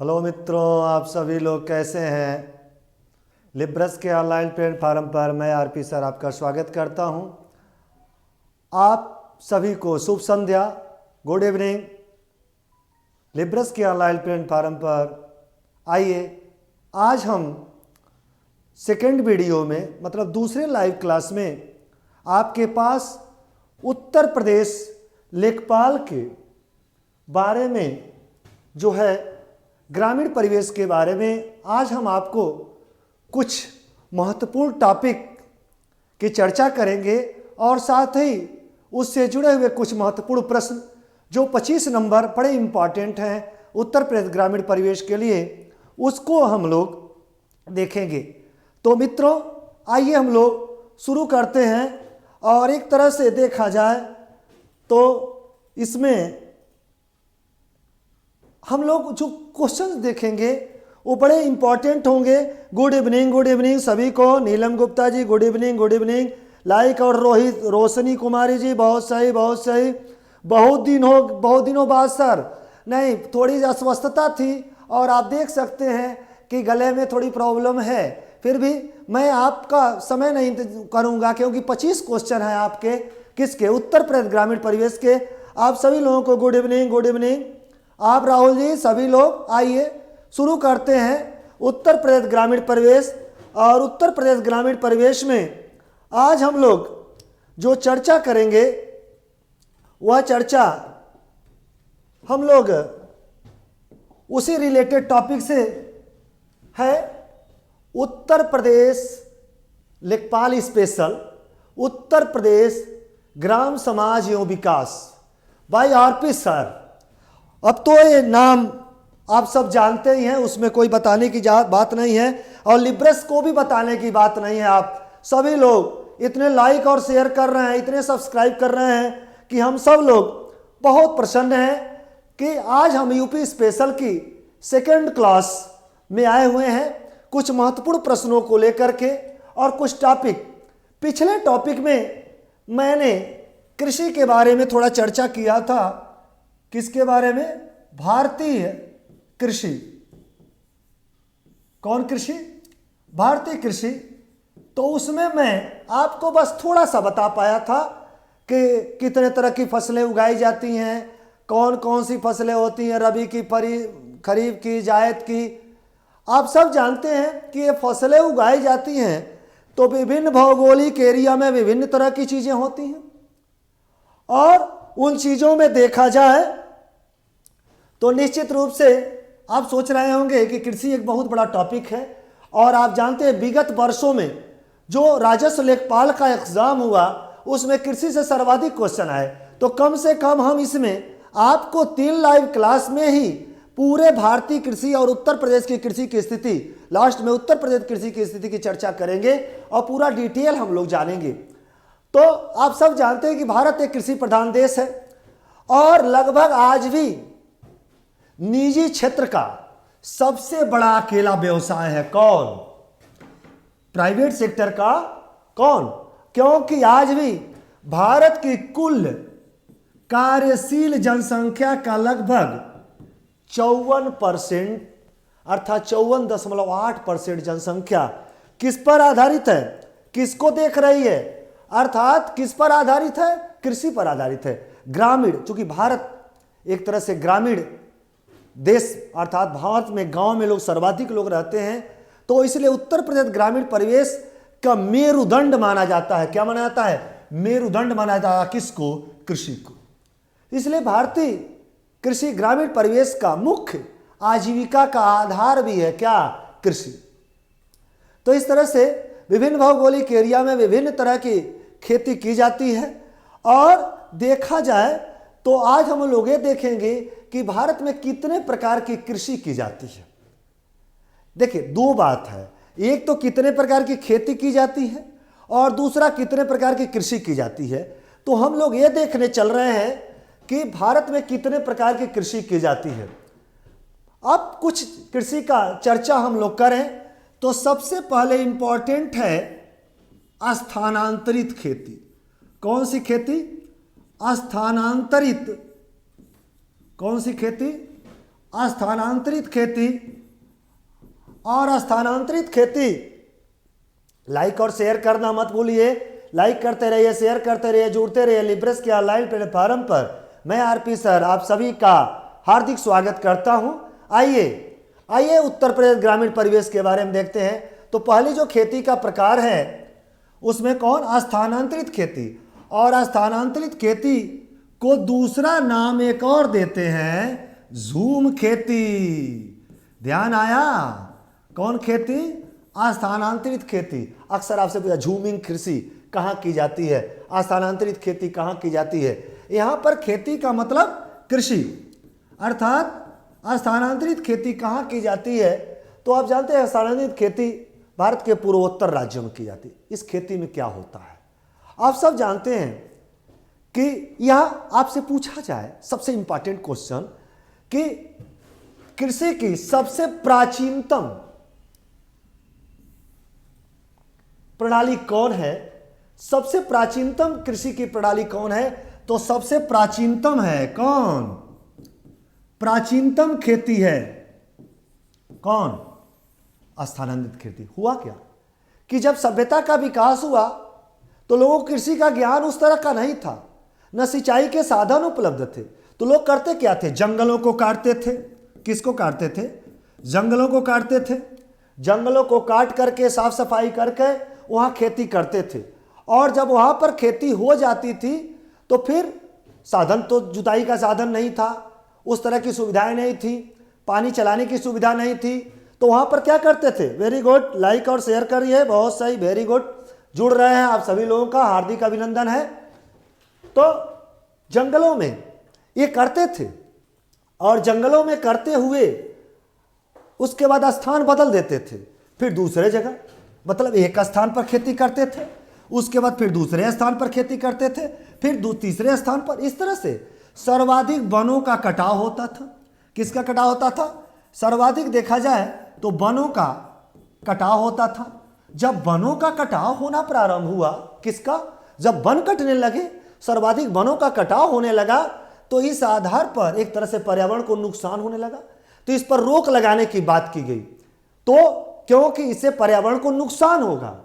Hello मित्रों, आप सभी लोग कैसे हैं। लिब्रस के ऑनलाइन प्लेटफॉर्म पर मैं आरपी सर आपका स्वागत करता हूं। आप सभी को शुभ संध्या, गुड इवनिंग। लिब्रस के ऑनलाइन प्लेटफॉर्म पर आइए, आज हम सेकेंड वीडियो में मतलब दूसरे लाइव क्लास में आपके पास उत्तर प्रदेश लेखपाल के बारे में जो है ग्रामीण परिवेश के बारे में आज हम आपको कुछ महत्वपूर्ण टॉपिक की चर्चा करेंगे और साथ ही उससे जुड़े हुए कुछ महत्वपूर्ण प्रश्न जो 25 नंबर बड़े इम्पॉर्टेंट हैं उत्तर प्रदेश ग्रामीण परिवेश के लिए, उसको हम लोग देखेंगे। तो मित्रों, आइए हम लोग शुरू करते हैं। और एक तरह से देखा जाए तो इसमें हम लोग जो क्वेश्चंस देखेंगे वो बड़े इंपॉर्टेंट होंगे। गुड इवनिंग सभी को। नीलम Gupta ji good evening. Like और रोशनी कुमारी जी बहुत सही। बहुत दिनों बाद सर, नहीं थोड़ी अस्वस्थता थी और आप देख सकते हैं कि गले में थोड़ी प्रॉब्लम है, फिर भी मैं आपका समय नहीं करूंगा क्योंकि 25 क्वेश्चन हैं आपके किसके, उत्तर प्रदेश ग्रामीण परिवेश के। आप सभी लोगों को गुड इवनिंग। आप राहुल जी सभी लोग, आइए शुरू करते हैं उत्तर प्रदेश ग्रामीण परिवेश। और उत्तर प्रदेश ग्रामीण परिवेश में आज हम लोग जो चर्चा करेंगे वह चर्चा हम लोग उसी रिलेटेड टॉपिक से है। उत्तर प्रदेश लेखपाल स्पेशल, उत्तर प्रदेश ग्राम समाज एवं विकास बाय आरपी सर। अब तो ये नाम आप सब जानते ही हैं, उसमें कोई बताने की बात नहीं है और लिब्रस को भी बताने की बात नहीं है। आप सभी लोग इतने लाइक और शेयर कर रहे हैं, इतने सब्सक्राइब कर रहे हैं कि हम सब लोग बहुत प्रसन्न हैं कि आज हम यूपी स्पेशल की सेकेंड क्लास में आए हुए हैं कुछ महत्वपूर्ण प्रश्नों को लेकर के। और कुछ टॉपिक, पिछले टॉपिक में मैंने कृषि के बारे में थोड़ा चर्चा किया था। किसके बारे में? भारतीय कृषि। कौन कृषि? भारतीय कृषि। तो उसमें मैं आपको बस थोड़ा सा बता पाया था कि कितने तरह की फसलें उगाई जाती हैं, कौन कौन सी फसलें होती हैं, रबी की, खरीफ की, जायद की। आप सब जानते हैं कि ये फसलें उगाई जाती हैं तो विभिन्न भौगोलिक एरिया में विभिन्न तरह की चीज़ें होती हैं। और उन चीज़ों में देखा जाए तो निश्चित रूप से आप सोच रहे होंगे कि कृषि एक बहुत बड़ा टॉपिक है। और आप जानते हैं विगत वर्षों में जो राजस्व लेखपाल का एग्जाम हुआ उसमें कृषि से सर्वाधिक क्वेश्चन आए। तो कम से कम हम इसमें आपको 3 लाइव क्लास में ही पूरे भारतीय कृषि और उत्तर प्रदेश की कृषि की स्थिति, लास्ट में उत्तर प्रदेश कृषि की स्थिति की चर्चा करेंगे और पूरा डिटेल हम लोग जानेंगे। तो आप सब जानते हैं कि भारत एक कृषि प्रधान देश है और लगभग आज भी निजी क्षेत्र का सबसे बड़ा अकेला व्यवसाय है कौन? प्राइवेट सेक्टर का कौन? क्योंकि आज भी भारत की कुल कार्यशील जनसंख्या का लगभग 54% अर्थात 54.8% जनसंख्या किस पर आधारित है? किसको देख रही है? अर्थात किस पर आधारित है? कृषि पर आधारित है। ग्रामीण, चूंकि भारत एक तरह से ग्रामीण देश अर्थात भारत में गांव में लोग सर्वाधिक लोग रहते हैं, तो इसलिए उत्तर प्रदेश ग्रामीण परिवेश का मेरुदंड माना जाता है। क्या माना जाता है? मेरुदंड माना जाता है। किसको? कृषि को। इसलिए भारतीय कृषि ग्रामीण परिवेश का मुख्य आजीविका का आधार भी है क्या? कृषि। तो इस तरह से विभिन्न भौगोलिक एरिया में विभिन्न तरह की खेती की जाती है। और देखा जाए तो आज हम लोग ये देखेंगे कि भारत में कितने प्रकार की कृषि की जाती है। देखिए, 2 बात है, एक तो कितने प्रकार की खेती की जाती है और दूसरा कितने प्रकार की कृषि की जाती है। तो हम लोग ये देखने चल रहे हैं कि भारत में कितने प्रकार की कृषि की जाती है। अब कुछ कृषि का चर्चा हम लोग करें तो सबसे पहले इंपॉर्टेंट है स्थानांतरित खेती। कौन सी खेती? स्थानांतरित। कौन सी खेती? स्थानांतरित खेती और स्थानांतरित खेती। लाइक और शेयर करना मत भूलिए, लाइक करते रहिए, शेयर करते रहिए, जुड़ते रहिए लिब्रेस के ऑनलाइन प्लेटफॉर्म पर। मैं आरपी सर आप सभी का हार्दिक स्वागत करता हूं। आइए उत्तर प्रदेश ग्रामीण परिवेश के बारे में देखते हैं। तो पहली जो खेती का प्रकार है उसमें कौन, स्थानांतरित खेती। और स्थानांतरित खेती को दूसरा नाम एक और देते हैं झूम खेती। ध्यान आया, कौन खेती, स्थानांतरित खेती। अक्सर आपसे पूछा झूमिंग कृषि कहाँ की जाती है, स्थानांतरित खेती कहाँ की जाती है। यहाँ पर खेती का मतलब कृषि, अर्थात स्थानांतरित खेती कहाँ की जाती है। तो आप जानते हैं स्थानांतरित खेती भारत के पूर्वोत्तर राज्यों में की जाती है। इस खेती में क्या होता है आप सब जानते हैं कि यह आपसे पूछा जाए सबसे इंपॉर्टेंट क्वेश्चन कि कृषि की सबसे प्राचीनतम प्रणाली कौन है, सबसे प्राचीनतम कृषि की प्रणाली कौन है। तो सबसे प्राचीनतम है कौन, प्राचीनतम खेती है कौन, स्थानांतरित खेती। हुआ क्या कि जब सभ्यता का विकास हुआ तो लोगों को कृषि का ज्ञान उस तरह का नहीं था, न सिंचाई के साधन उपलब्ध थे। तो लोग करते क्या थे, जंगलों को काटते थे। किसको काटते थे, जंगलों को काटते थे। जंगलों को काट करके साफ सफाई करके वहां खेती करते थे। और जब वहां पर खेती हो जाती थी तो फिर साधन, तो जुताई का साधन नहीं था, उस तरह की सुविधाएं नहीं थी, पानी चलाने की सुविधा नहीं थी। तो वहां पर क्या करते थे, वेरी गुड, लाइक और शेयर करिए, बहुत सही, वेरी गुड, जुड़ रहे हैं आप सभी लोगों का हार्दिक अभिनंदन है। तो जंगलों में ये करते थे और जंगलों में करते हुए उसके बाद स्थान बदल देते थे, फिर दूसरे जगह, मतलब एक स्थान पर खेती करते थे, उसके बाद फिर दूसरे स्थान पर खेती करते थे, फिर तीसरे स्थान पर। इस तरह से सर्वाधिक वनों का कटाव होता था। किसका कटाव होता था, सर्वाधिक देखा जाए तो वनों का कटाव होता था। जब वनों का कटाव होना प्रारंभ हुआ, किसका, जब वन कटने लगे, सर्वाधिक वनों का कटाव होने लगा, तो इस आधार पर एक तरह से पर्यावरण को नुकसान होने लगा। तो इस पर रोक लगाने की बात की गई, तो क्योंकि इससे पर्यावरण को नुकसान होगा।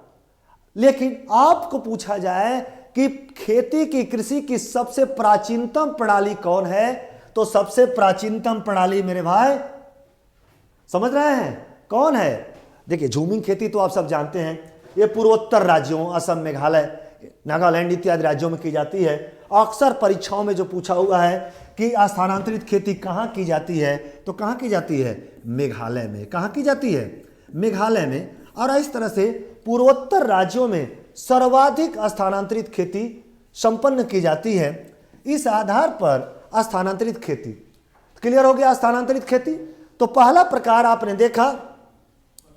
लेकिन आपको पूछा जाए कि खेती की, कृषि की सबसे प्राचीनतम प्रणाली कौन है, तो सबसे प्राचीनतम प्रणाली मेरे भाई समझ रहे हैं कौन है। देखिए झूमिंग खेती तो आप सब जानते हैं, ये पूर्वोत्तर राज्यों, असम, मेघालय, नागालैंड इत्यादि राज्यों में की जाती है। अक्सर परीक्षाओं में जो पूछा हुआ है कि स्थानांतरित खेती कहाँ की जाती है, तो कहाँ की जाती है, मेघालय में। कहाँ की जाती है, मेघालय में। और इस तरह से पूर्वोत्तर राज्यों में सर्वाधिक स्थानांतरित खेती संपन्न की जाती है। इस आधार पर स्थानांतरित खेती क्लियर हो गया। स्थानांतरित खेती तो पहला प्रकार आपने देखा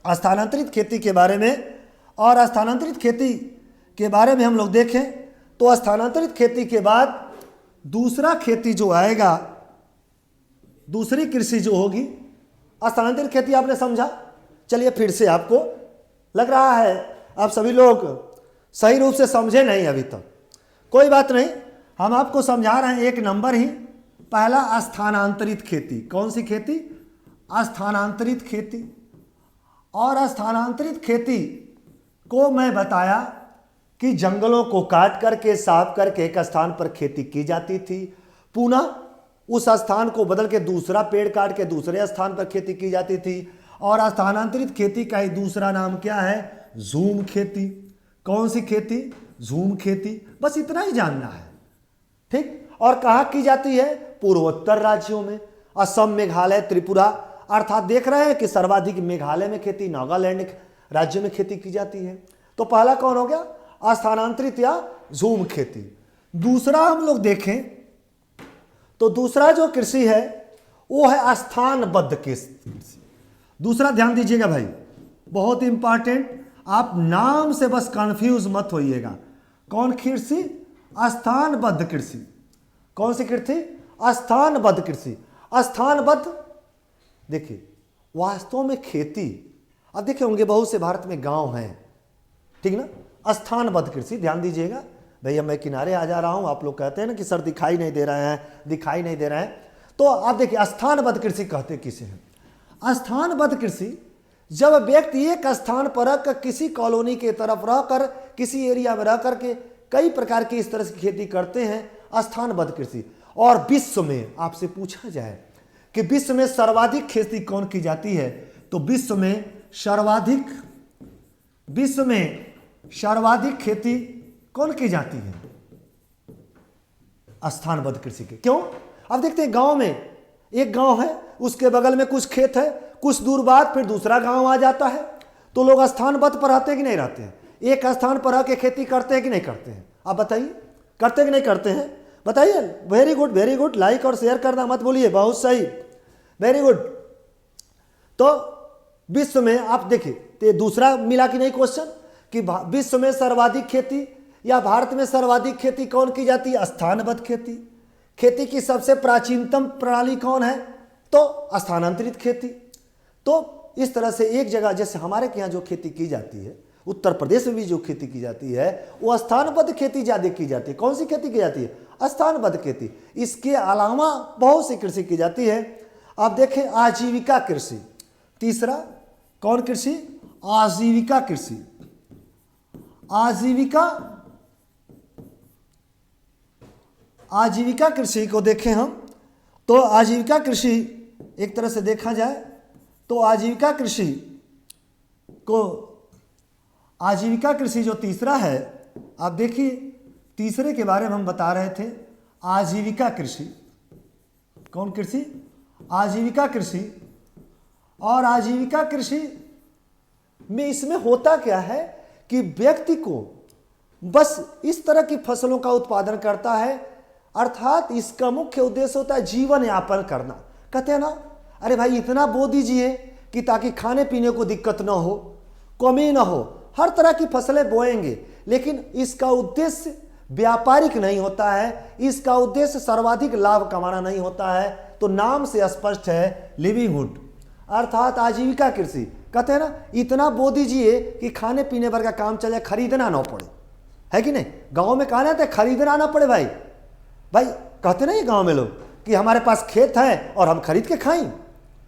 स्थानांतरित खेती के बारे में। और स्थानांतरित खेती के बारे में हम लोग देखें तो स्थानांतरित खेती के बाद दूसरा खेती जो आएगा, दूसरी कृषि जो होगी, स्थानांतरित खेती आपने समझा। चलिए फिर से, आपको लग रहा है आप सभी लोग सही रूप से समझे नहीं अभी तक, कोई बात नहीं, हम आपको समझा रहे हैं एक नंबर ही। पहला स्थानांतरित खेती, कौन सी खेती, स्थानांतरित खेती। और स्थानांतरित खेती को मैं बताया कि जंगलों को काट करके, साफ करके एक स्थान पर खेती की जाती थी, पुनः उस स्थान को बदल के दूसरा पेड़ काट के दूसरे स्थान पर खेती की जाती थी। और स्थानांतरित खेती का ही दूसरा नाम क्या है, झूम खेती। कौन सी खेती, झूम खेती। बस इतना ही जानना है, ठीक। और कहाँ की जाती है, पूर्वोत्तर राज्यों में, असम, मेघालय, त्रिपुरा। अर्थात देख रहे हैं कि सर्वाधिक मेघालय में खेती, नागालैंड राज्य में खेती की जाती है। तो पहला कौन हो गया, स्थानांतरित या झूम खेती। दूसरा हम लोग देखें तो दूसरा जो कृषि है वो है स्थानबद्ध कृषि। दूसरा ध्यान दीजिएगा भाई, बहुत इंपॉर्टेंट, आप नाम से बस कंफ्यूज मत होइएगा। कौन कृषि, स्थानबद्ध कृषि। कौन सी कृषि, स्थानबद्ध कृषि। स्थानबद्ध, देखिए वास्तव में खेती, अब देखे होंगे बहुत से भारत में गांव हैं, ठीक ना। स्थानबद्ध कृषि, ध्यान दीजिएगा भैया, मैं किनारे आ जा रहा हूं, आप लोग कहते हैं ना कि सर दिखाई नहीं दे रहे हैं, दिखाई नहीं दे रहे हैं। तो तो आप देखिए स्थानबद्ध कृषि कहते किसे हैं। स्थानबद्ध कृषि जब व्यक्ति एक स्थान पर रहकर किसी कॉलोनी के तरफ रहकर किसी एरिया में रह करके कई प्रकार की इस तरह की खेती करते हैं, स्थानबद्ध कृषि। और विश्व में आपसे पूछा जाए कि विश्व में सर्वाधिक खेती कौन की जाती है, तो विश्व में सर्वाधिक खेती कौन की जाती है, स्थानबद्ध कृषि के। क्यों? अब देखते हैं गांव में एक गांव है, उसके बगल में कुछ खेत है, कुछ दूर बाद फिर दूसरा गांव आ जाता है, तो लोग स्थानबद्ध पर रहते हैं कि नहीं रहते हैं? एक स्थान पर रह के खेती करते हैं कि नहीं करते हैं? आप बताइए, करते हैं कि नहीं करते हैं? बताइए। Very good, very good. Like और शेयर करना मत भूलिए, बहुत सही, वेरी गुड। तो विश्व में आप देखिए, तो दूसरा मिला कि नहीं क्वेश्चन कि विश्व में सर्वाधिक खेती या भारत में सर्वाधिक खेती कौन की जाती है? स्थानबद्ध खेती। खेती की सबसे प्राचीनतम प्रणाली कौन है? तो स्थानांतरित खेती। तो इस तरह से एक जगह, जैसे हमारे के यहाँ जो खेती की जाती है, उत्तर प्रदेश में भी जो खेती की जाती है वो स्थानबद्ध खेती ज़्यादा की जाती है। कौन सी खेती की जाती है? स्थानबद्ध खेती। इसके अलावा बहुत सी कृषि की जाती है। आप देखें आजीविका कृषि, तीसरा कौन कृषि? आजीविका कृषि। आजीविका कृषि को देखें हम, तो आजीविका कृषि एक तरह से देखा जाए तो आजीविका कृषि जो तीसरा है, आप देखिए तीसरे के बारे में हम बता रहे थे, आजीविका कृषि। कौन कृषि? आजीविका कृषि। और आजीविका कृषि में इसमें होता क्या है कि व्यक्ति को बस इस तरह की फसलों का उत्पादन करता है, अर्थात इसका मुख्य उद्देश्य होता है जीवन यापन करना। कहते हैं ना, अरे भाई इतना बो दीजिए कि ताकि खाने पीने को दिक्कत ना हो, कमी ना हो। हर तरह की फसलें बोएंगे, लेकिन इसका उद्देश्य व्यापारिक नहीं होता है, इसका उद्देश्य सर्वाधिक लाभ कमाना नहीं होता है। तो नाम से स्पष्ट है, लिवलीहुड, अर्थात आजीविका कृषि। कहते हैं ना, इतना बो दीजिए कि खाने पीने भर का काम चले, खरीदना ना पड़े, है कि नहीं? गांव में कहा जाता है खरीदना ना पड़े। भाई कहते नहीं गांव में लोग कि हमारे पास खेत है और हम खरीद के खाएं,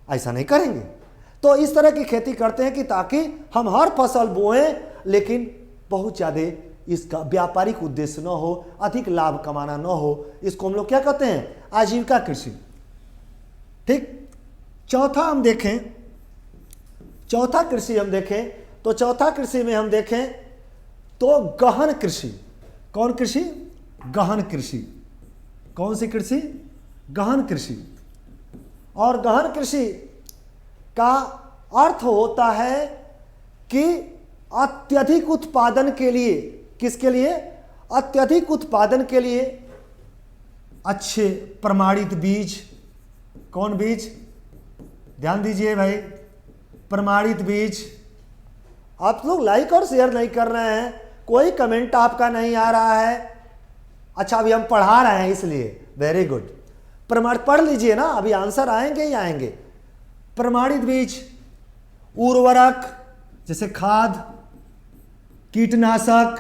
ऐसा नहीं करेंगे। तो इस तरह की खेती करते हैं कि ताकि हम हर फसल बोएं, लेकिन बहुत ज़्यादा इसका व्यापारिक उद्देश्य न हो, अधिक लाभ कमाना न हो। इसको हम लोग क्या कहते हैं? आजीविका कृषि। ठीक। चौथा कृषि हम देखें तो चौथा कृषि में हम देखें तो गहन कृषि। कौन कृषि? गहन कृषि। कौन सी कृषि? गहन कृषि। और गहन कृषि का अर्थ होता है कि अत्यधिक उत्पादन के लिए, किसके लिए? अत्यधिक उत्पादन के लिए अच्छे प्रमाणित बीज। कौन बीज? ध्यान दीजिए भाई, प्रमाणित बीज। आप लोग लाइक और शेयर नहीं कर रहे हैं, कोई कमेंट आपका नहीं आ रहा है। अच्छा, अभी हम पढ़ा रहे हैं इसलिए, वेरी गुड। पढ़ लीजिए ना, अभी आंसर आएंगे ही आएंगे। प्रमाणित बीज, उर्वरक जैसे खाद, कीटनाशक,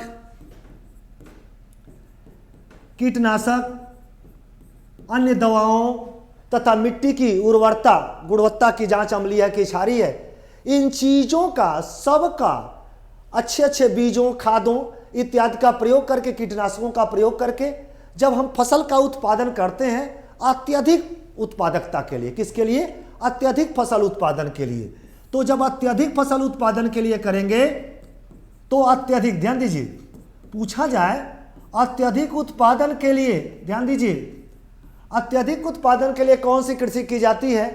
अन्य दवाओं तथा मिट्टी की उर्वरता, गुणवत्ता की जांच अम्लीय है कि क्षारीय है, इन चीजों का, सबका अच्छे बीजों, खादों इत्यादि का प्रयोग करके, कीटनाशकों का प्रयोग करके जब हम फसल का उत्पादन करते हैं अत्यधिक उत्पादकता के लिए, किसके लिए? अत्यधिक फसल उत्पादन के लिए। तो जब अत्यधिक फसल उत्पादन के लिए करेंगे तो अत्यधिक, ध्यान दीजिए, पूछा जाए अत्यधिक उत्पादन के लिए, ध्यान दीजिए, अत्यधिक उत्पादन के लिए कौन सी कृषि की जाती है?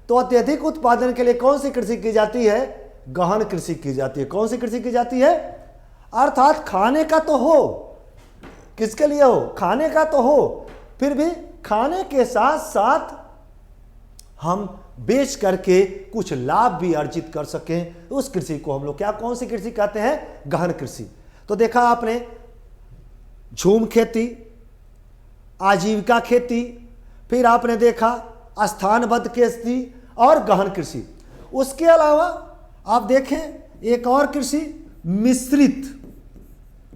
तो अत्यधिक उत्पादन के लिए कौन सी कृषि की जाती है? गहन कृषि की जाती है। कौन सी कृषि की जाती है? अर्थात खाने का तो हो, किसके लिए हो? खाने का तो हो, फिर भी खाने के साथ साथ हम बेच करके कुछ लाभ भी अर्जित कर सकें, उस कृषि को हम लोग क्या, कौन सी कृषि कहते हैं? गहन कृषि। तो देखा आपने झूम खेती, आजीविका खेती, फिर आपने देखा स्थानबद्ध खेती और गहन कृषि। उसके अलावा आप देखें एक और कृषि, मिश्रित।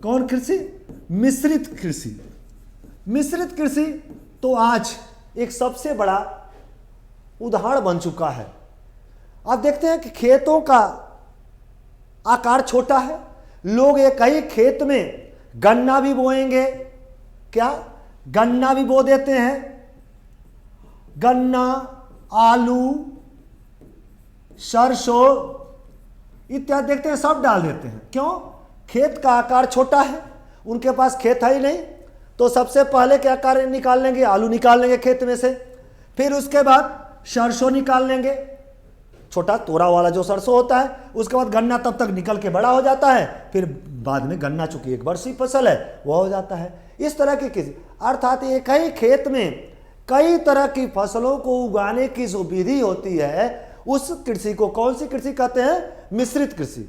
कौन कृषि? मिश्रित कृषि। मिश्रित कृषि तो आज एक सबसे बड़ा उदाहरण बन चुका है। आप देखते हैं कि खेतों का आकार छोटा है, लोग एक ही खेत में गन्ना भी बोएंगे, क्या गन्ना भी बो देते हैं, गन्ना, आलू, सरसों इत्यादि देखते हैं, सब डाल देते हैं। क्यों? खेत का आकार छोटा है, उनके पास खेत है ही नहीं, तो सबसे पहले क्या कार्य निकाल लेंगे? आलू निकाल लेंगे खेत में से, फिर उसके बाद सरसों निकाल लेंगे, छोटा तोरा वाला जो सरसों होता है, उसके बाद गन्ना तब तक निकल के बड़ा हो जाता है, फिर बाद में गन्ना चूंकि एक वर्षीय फसल है वह हो जाता है। इस तरह की अर्थात एक ही खेत में कई तरह की फसलों को उगाने की जो विधि होती है, उस कृषि को कौन सी कृषि कहते हैं? मिश्रित कृषि।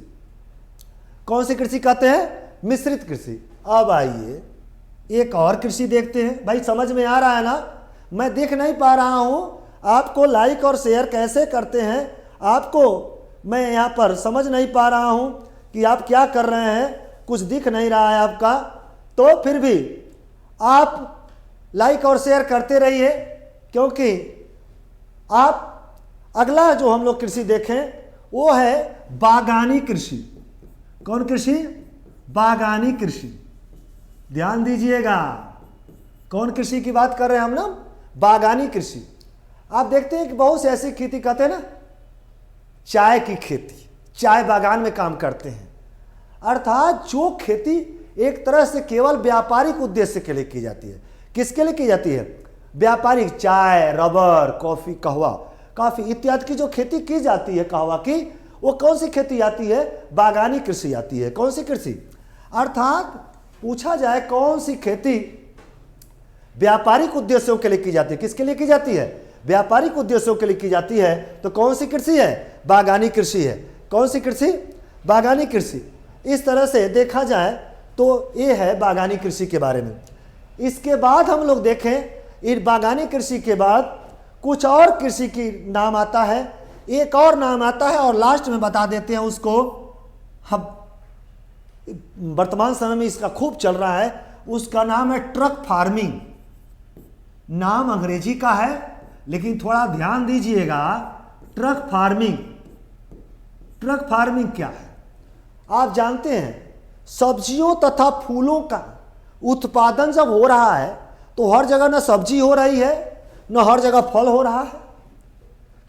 कौन सी कृषि कहते हैं? मिश्रित कृषि। अब आइए एक और कृषि देखते हैं। भाई समझ में आ रहा है ना? मैं देख नहीं पा रहा हूं आपको लाइक और शेयर कैसे करते हैं, आपको मैं यहाँ पर समझ नहीं पा रहा हूँ कि आप क्या कर रहे हैं, कुछ दिख नहीं रहा है आपका, तो फिर भी आप लाइक और शेयर करते रहिए, क्योंकि आप अगला जो हम लोग कृषि देखें वो है बागानी कृषि। कौन कृषि? बागानी कृषि। ध्यान दीजिएगा, कौन कृषि की बात कर रहे हैं हम लोग? बागानी कृषि। आप देखते हैं कि बहुत से ऐसी खेती कहते हैं ना, चाय की खेती, चाय बागान में काम करते हैं, अर्थात जो खेती एक तरह से केवल व्यापारिक उद्देश्य के लिए की जाती है। किसके लिए की जाती है? व्यापारिक। चाय, रबर, कॉफी, कहवा, काफी इत्यादि की जो खेती की जाती है कहवा की, वो कौन सी खेती आती है? बागानी कृषि आती है। कौन सी कृषि? अर्थात पूछा जाए कौन सी खेती व्यापारिक उद्देश्यों के लिए की जाती है? किसके लिए की जाती है? व्यापारिक उद्देश्यों के लिए की जाती है, तो कौन सी कृषि है? बागानी कृषि है। कौन सी कृषि? बागानी कृषि। इस तरह से देखा जाए तो ये है बागानी कृषि के बारे में। इसके बाद हम लोग देखें, इन बागानी कृषि के बाद कुछ और कृषि की नाम आता है, एक और नाम आता है और लास्ट में बता देते हैं उसको। हम वर्तमान समय में इसका खूब चल रहा है, उसका नाम है ट्रक फार्मिंग। नाम अंग्रेजी का है लेकिन थोड़ा ध्यान दीजिएगा। ट्रक फार्मिंग, ट्रक फार्मिंग क्या है? आप जानते हैं सब्जियों तथा फूलों का उत्पादन जब हो रहा है तो हर जगह न सब्जी हो रही है न हर जगह फल हो रहा है।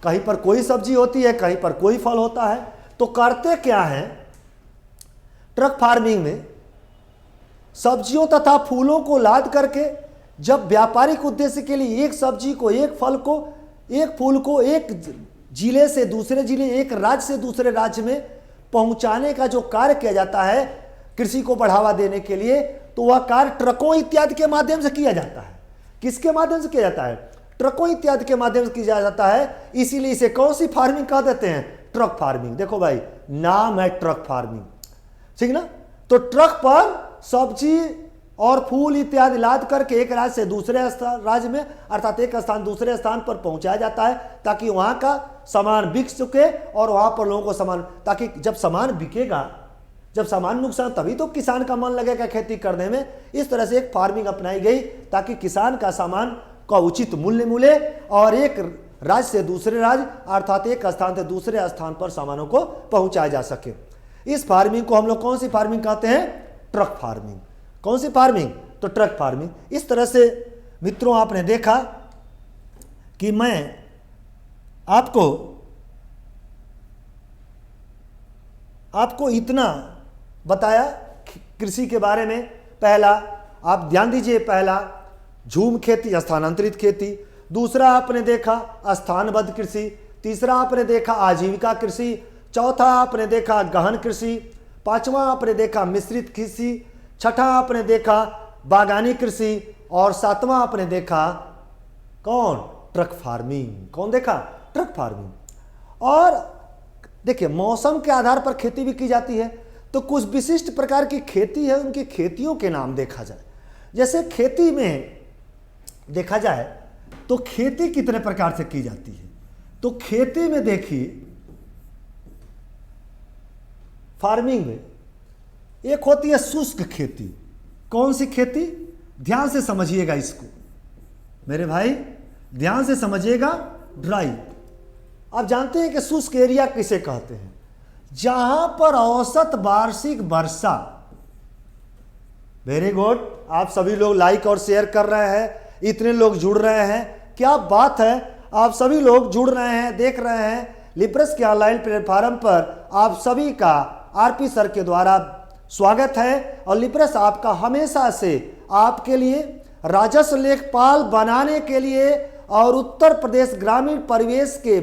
कहीं पर कोई सब्जी होती है, कहीं पर कोई फल होता है। तो करते क्या है ट्रक फार्मिंग में? सब्जियों तथा फूलों को लाद करके जब व्यापारिक उद्देश्य के लिए एक सब्जी को, एक फल को, एक फूल को एक जिले से दूसरे जिले, एक राज्य से दूसरे राज्य में पहुंचाने का जो कार्य किया जाता है कृषि को बढ़ावा देने के लिए, तो वह कार्य ट्रकों इत्यादि के माध्यम से किया जाता है। किसके माध्यम से किया जाता है? ट्रकों इत्यादि के माध्यम से किया जाता है। इसीलिए इसे कौन सी फार्मिंग कह देते हैं? Truck farming. देखो भाई, नाम है ट्रक फार्मिंग, ठीक ना? तो ट्रक पर सब्जी और फूल इत्यादि लाद करके एक राज्य से दूसरे राज्य में, अर्थात एक स्थान दूसरे स्थान पर पहुंचाया जाता है, ताकि वहां का सामान बिक सके और वहां पर लोगों को सामान, ताकि जब सामान बिकेगा, जब सामान नुकसान, तभी तो किसान का मन लगेगा खेती करने में। इस तरह से एक फार्मिंग अपनाई गई ताकि किसान का सामान का उचित मूल्य मिले और एक राज्य से दूसरे राज्य, अर्थात एक स्थान से दूसरे स्थान पर सामानों को पहुंचाया जा सके। इस फार्मिंग को हम लोग कौन सी फार्मिंग कहते हैं? Truck farming. कौन सी फार्मिंग? तो ट्रक फार्मिंग। इस तरह से मित्रों आपने देखा कि मैं आपको इतना बताया कृषि के बारे में। पहला आप ध्यान दीजिए, पहला झूम खेती, स्थानांतरित खेती। दूसरा आपने देखा स्थानबद्ध कृषि। तीसरा आपने देखा आजीविका कृषि। चौथा आपने देखा गहन कृषि। पांचवा आपने देखा मिश्रित कृषि। छठा आपने देखा बागानी कृषि और सातवां आपने देखा कौन? Truck farming. कौन देखा? Truck farming. और देखिए मौसम के आधार पर खेती भी की जाती है, तो कुछ विशिष्ट प्रकार की खेती है, उनकी खेतियों के नाम देखा जाए। जैसे खेती में देखा जाए तो खेती कितने प्रकार से की जाती है, तो खेती में देखिए फार्मिंग में एक होती है शुष्क खेती। कौन सी खेती? ध्यान से समझिएगा इसको मेरे भाई, ध्यान से समझिएगा। ड्राई। आप जानते हैं कि शुष्क एरिया किसे कहते हैं? जहां पर औसत वार्षिक वर्षा, वेरी गुड, आप सभी लोग लाइक और शेयर कर रहे हैं, इतने लोग जुड़ रहे हैं, क्या बात है, आप सभी लोग जुड़ रहे हैं, देख रहे हैं। लिप्रेस के ऑनलाइन प्लेटफॉर्म पर आप सभी का आरपी सर के द्वारा स्वागत है। और लिप्रेस आपका हमेशा से आपके लिए राजस्व लेखपाल बनाने के लिए और उत्तर प्रदेश ग्रामीण परिवेश के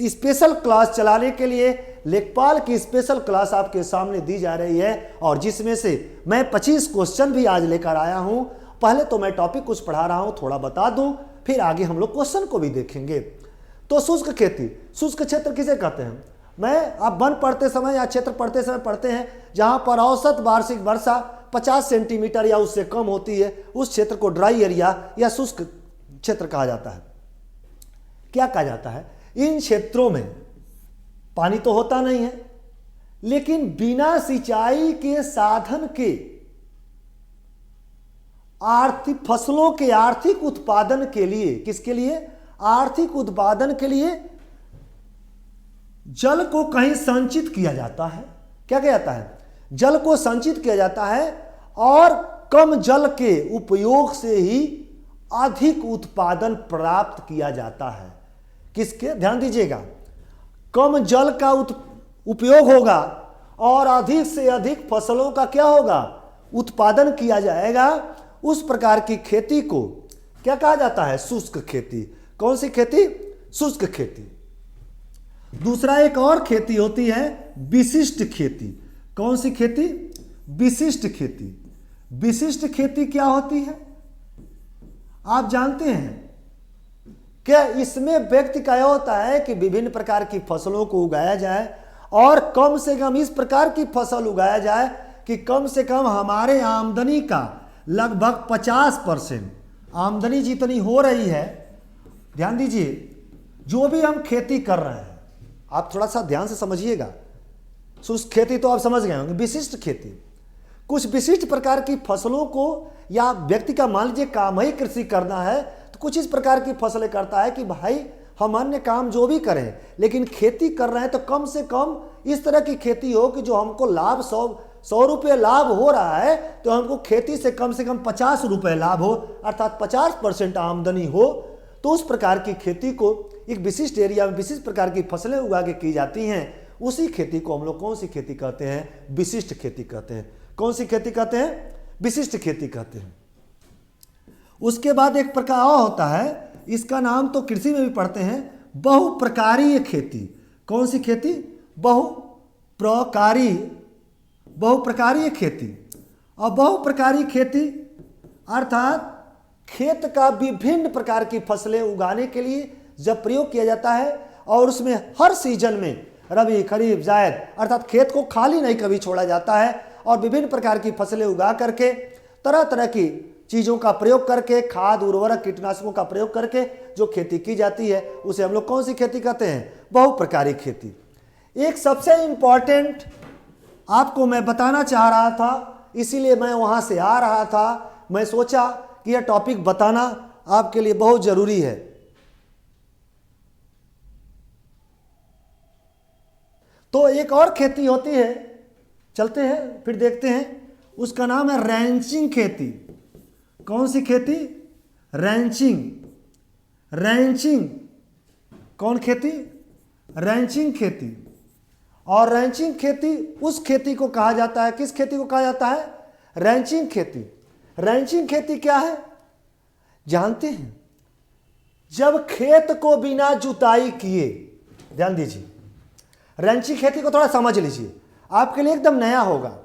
स्पेशल क्लास चलाने के लिए लेखपाल की स्पेशल क्लास आपके सामने दी जा रही है, और जिसमें से मैं 25 क्वेश्चन भी आज लेकर आया हूं। पहले तो मैं टॉपिक कुछ पढ़ा रहा हूं, थोड़ा बता दूं, फिर आगे हम लोग क्वेश्चन को भी देखेंगे। तो शुष्क खेती, शुष्क क्षेत्र किसे कहते हैं? मैं आप वन पढ़ते समय या क्षेत्र पढ़ते समय पढ़ते हैं जहां पर औसत वार्षिक वर्षा 50 सेंटीमीटर या उससे कम होती है, उस क्षेत्र को ड्राई एरिया या शुष्क क्षेत्र कहा जाता है। क्या कहा जाता है? इन क्षेत्रों में पानी तो होता नहीं है, लेकिन बिना सिंचाई के साधन के आर्थिक फसलों के आर्थिक उत्पादन के लिए, किसके लिए? आर्थिक उत्पादन के लिए जल को कहीं संचित किया जाता है। क्या किया जाता है? जल को संचित किया जाता है, और कम जल के उपयोग से ही अधिक उत्पादन प्राप्त किया जाता है। किसके? ध्यान दीजिएगा, कम जल का उपयोग होगा और अधिक से अधिक फसलों का क्या होगा? उत्पादन किया जाएगा। उस प्रकार की खेती को क्या कहा जाता है? शुष्क खेती। कौन सी खेती? शुष्क खेती। दूसरा एक और खेती होती है विशिष्ट खेती। कौन सी खेती? विशिष्ट खेती। विशिष्ट खेती क्या होती है? आप जानते हैं क्या? इसमें व्यक्ति का यह होता है कि विभिन्न प्रकार की फसलों को उगाया जाए, और कम से कम इस प्रकार की फसल उगाया जाए कि कम से कम हमारे आमदनी का लगभग 50% आमदनी जितनी हो रही है, ध्यान दीजिए, जो भी हम खेती कर रहे हैं, आप थोड़ा सा ध्यान से समझिएगा। शुष्क खेती तो आप समझ गए होंगे। विशिष्ट खेती, कुछ विशिष्ट प्रकार की फसलों को, या व्यक्ति का मान लीजिए काम ही कृषि करना है, तो कुछ इस प्रकार की फसलें करता है कि भाई हम अन्य काम जो भी करें, लेकिन खेती कर रहे हैं तो कम से कम इस तरह की खेती हो कि जो हमको लाभ 100 रुपये लाभ हो रहा है, तो हमको खेती से कम 50 रुपये लाभ हो, अर्थात 50% आमदनी हो। तो उस प्रकार की खेती को एक विशिष्ट एरिया में विशिष्ट प्रकार की फसलें उगा के की जाती हैं। उसी खेती को हम लोग कौन सी खेती कहते हैं? विशिष्ट खेती कहते हैं। कौन सी खेती कहते हैं? विशिष्ट खेती कहते हैं। उसके बाद एक प्रकार और होता है, इसका नाम तो कृषि में भी पढ़ते हैं, बहुप्रकारीय खेती। कौन सी खेती? बहुप्रकारीय खेती। और बहुप्रकारीय खेती अर्थात खेत का विभिन्न प्रकार की फसलें उगाने के लिए जब प्रयोग किया जाता है, और उसमें हर सीजन में रबी, खरीफ, जायद, अर्थात खेत को खाली नहीं कभी छोड़ा जाता है, और विभिन्न प्रकार की फसलें उगा करके तरह तरह की चीज़ों का प्रयोग करके, खाद, उर्वरक, कीटनाशकों का प्रयोग करके जो खेती की जाती है, उसे हम लोग कौन सी खेती कहते हैं? बहुप्रकारिक खेती। एक सबसे इंपॉर्टेंट आपको मैं बताना चाह रहा था, इसीलिए मैं वहां से आ रहा था। मैं सोचा कि यह टॉपिक बताना आपके लिए बहुत जरूरी है। तो एक और खेती होती है, चलते हैं फिर देखते हैं, उसका नाम है रैंचिंग खेती। कौन सी खेती? रैंचिंग। कौन खेती? रैंचिंग खेती। और रैंचिंग खेती उस खेती को कहा जाता है, किस खेती को कहा जाता है? रैंचिंग खेती। रैंचिंग खेती क्या है जानते हैं? जब खेत को बिना जुताई किए, ध्यान दीजिए, रैंचिंग खेती को थोड़ा समझ लीजिए, आपके लिए एकदम नया होगा।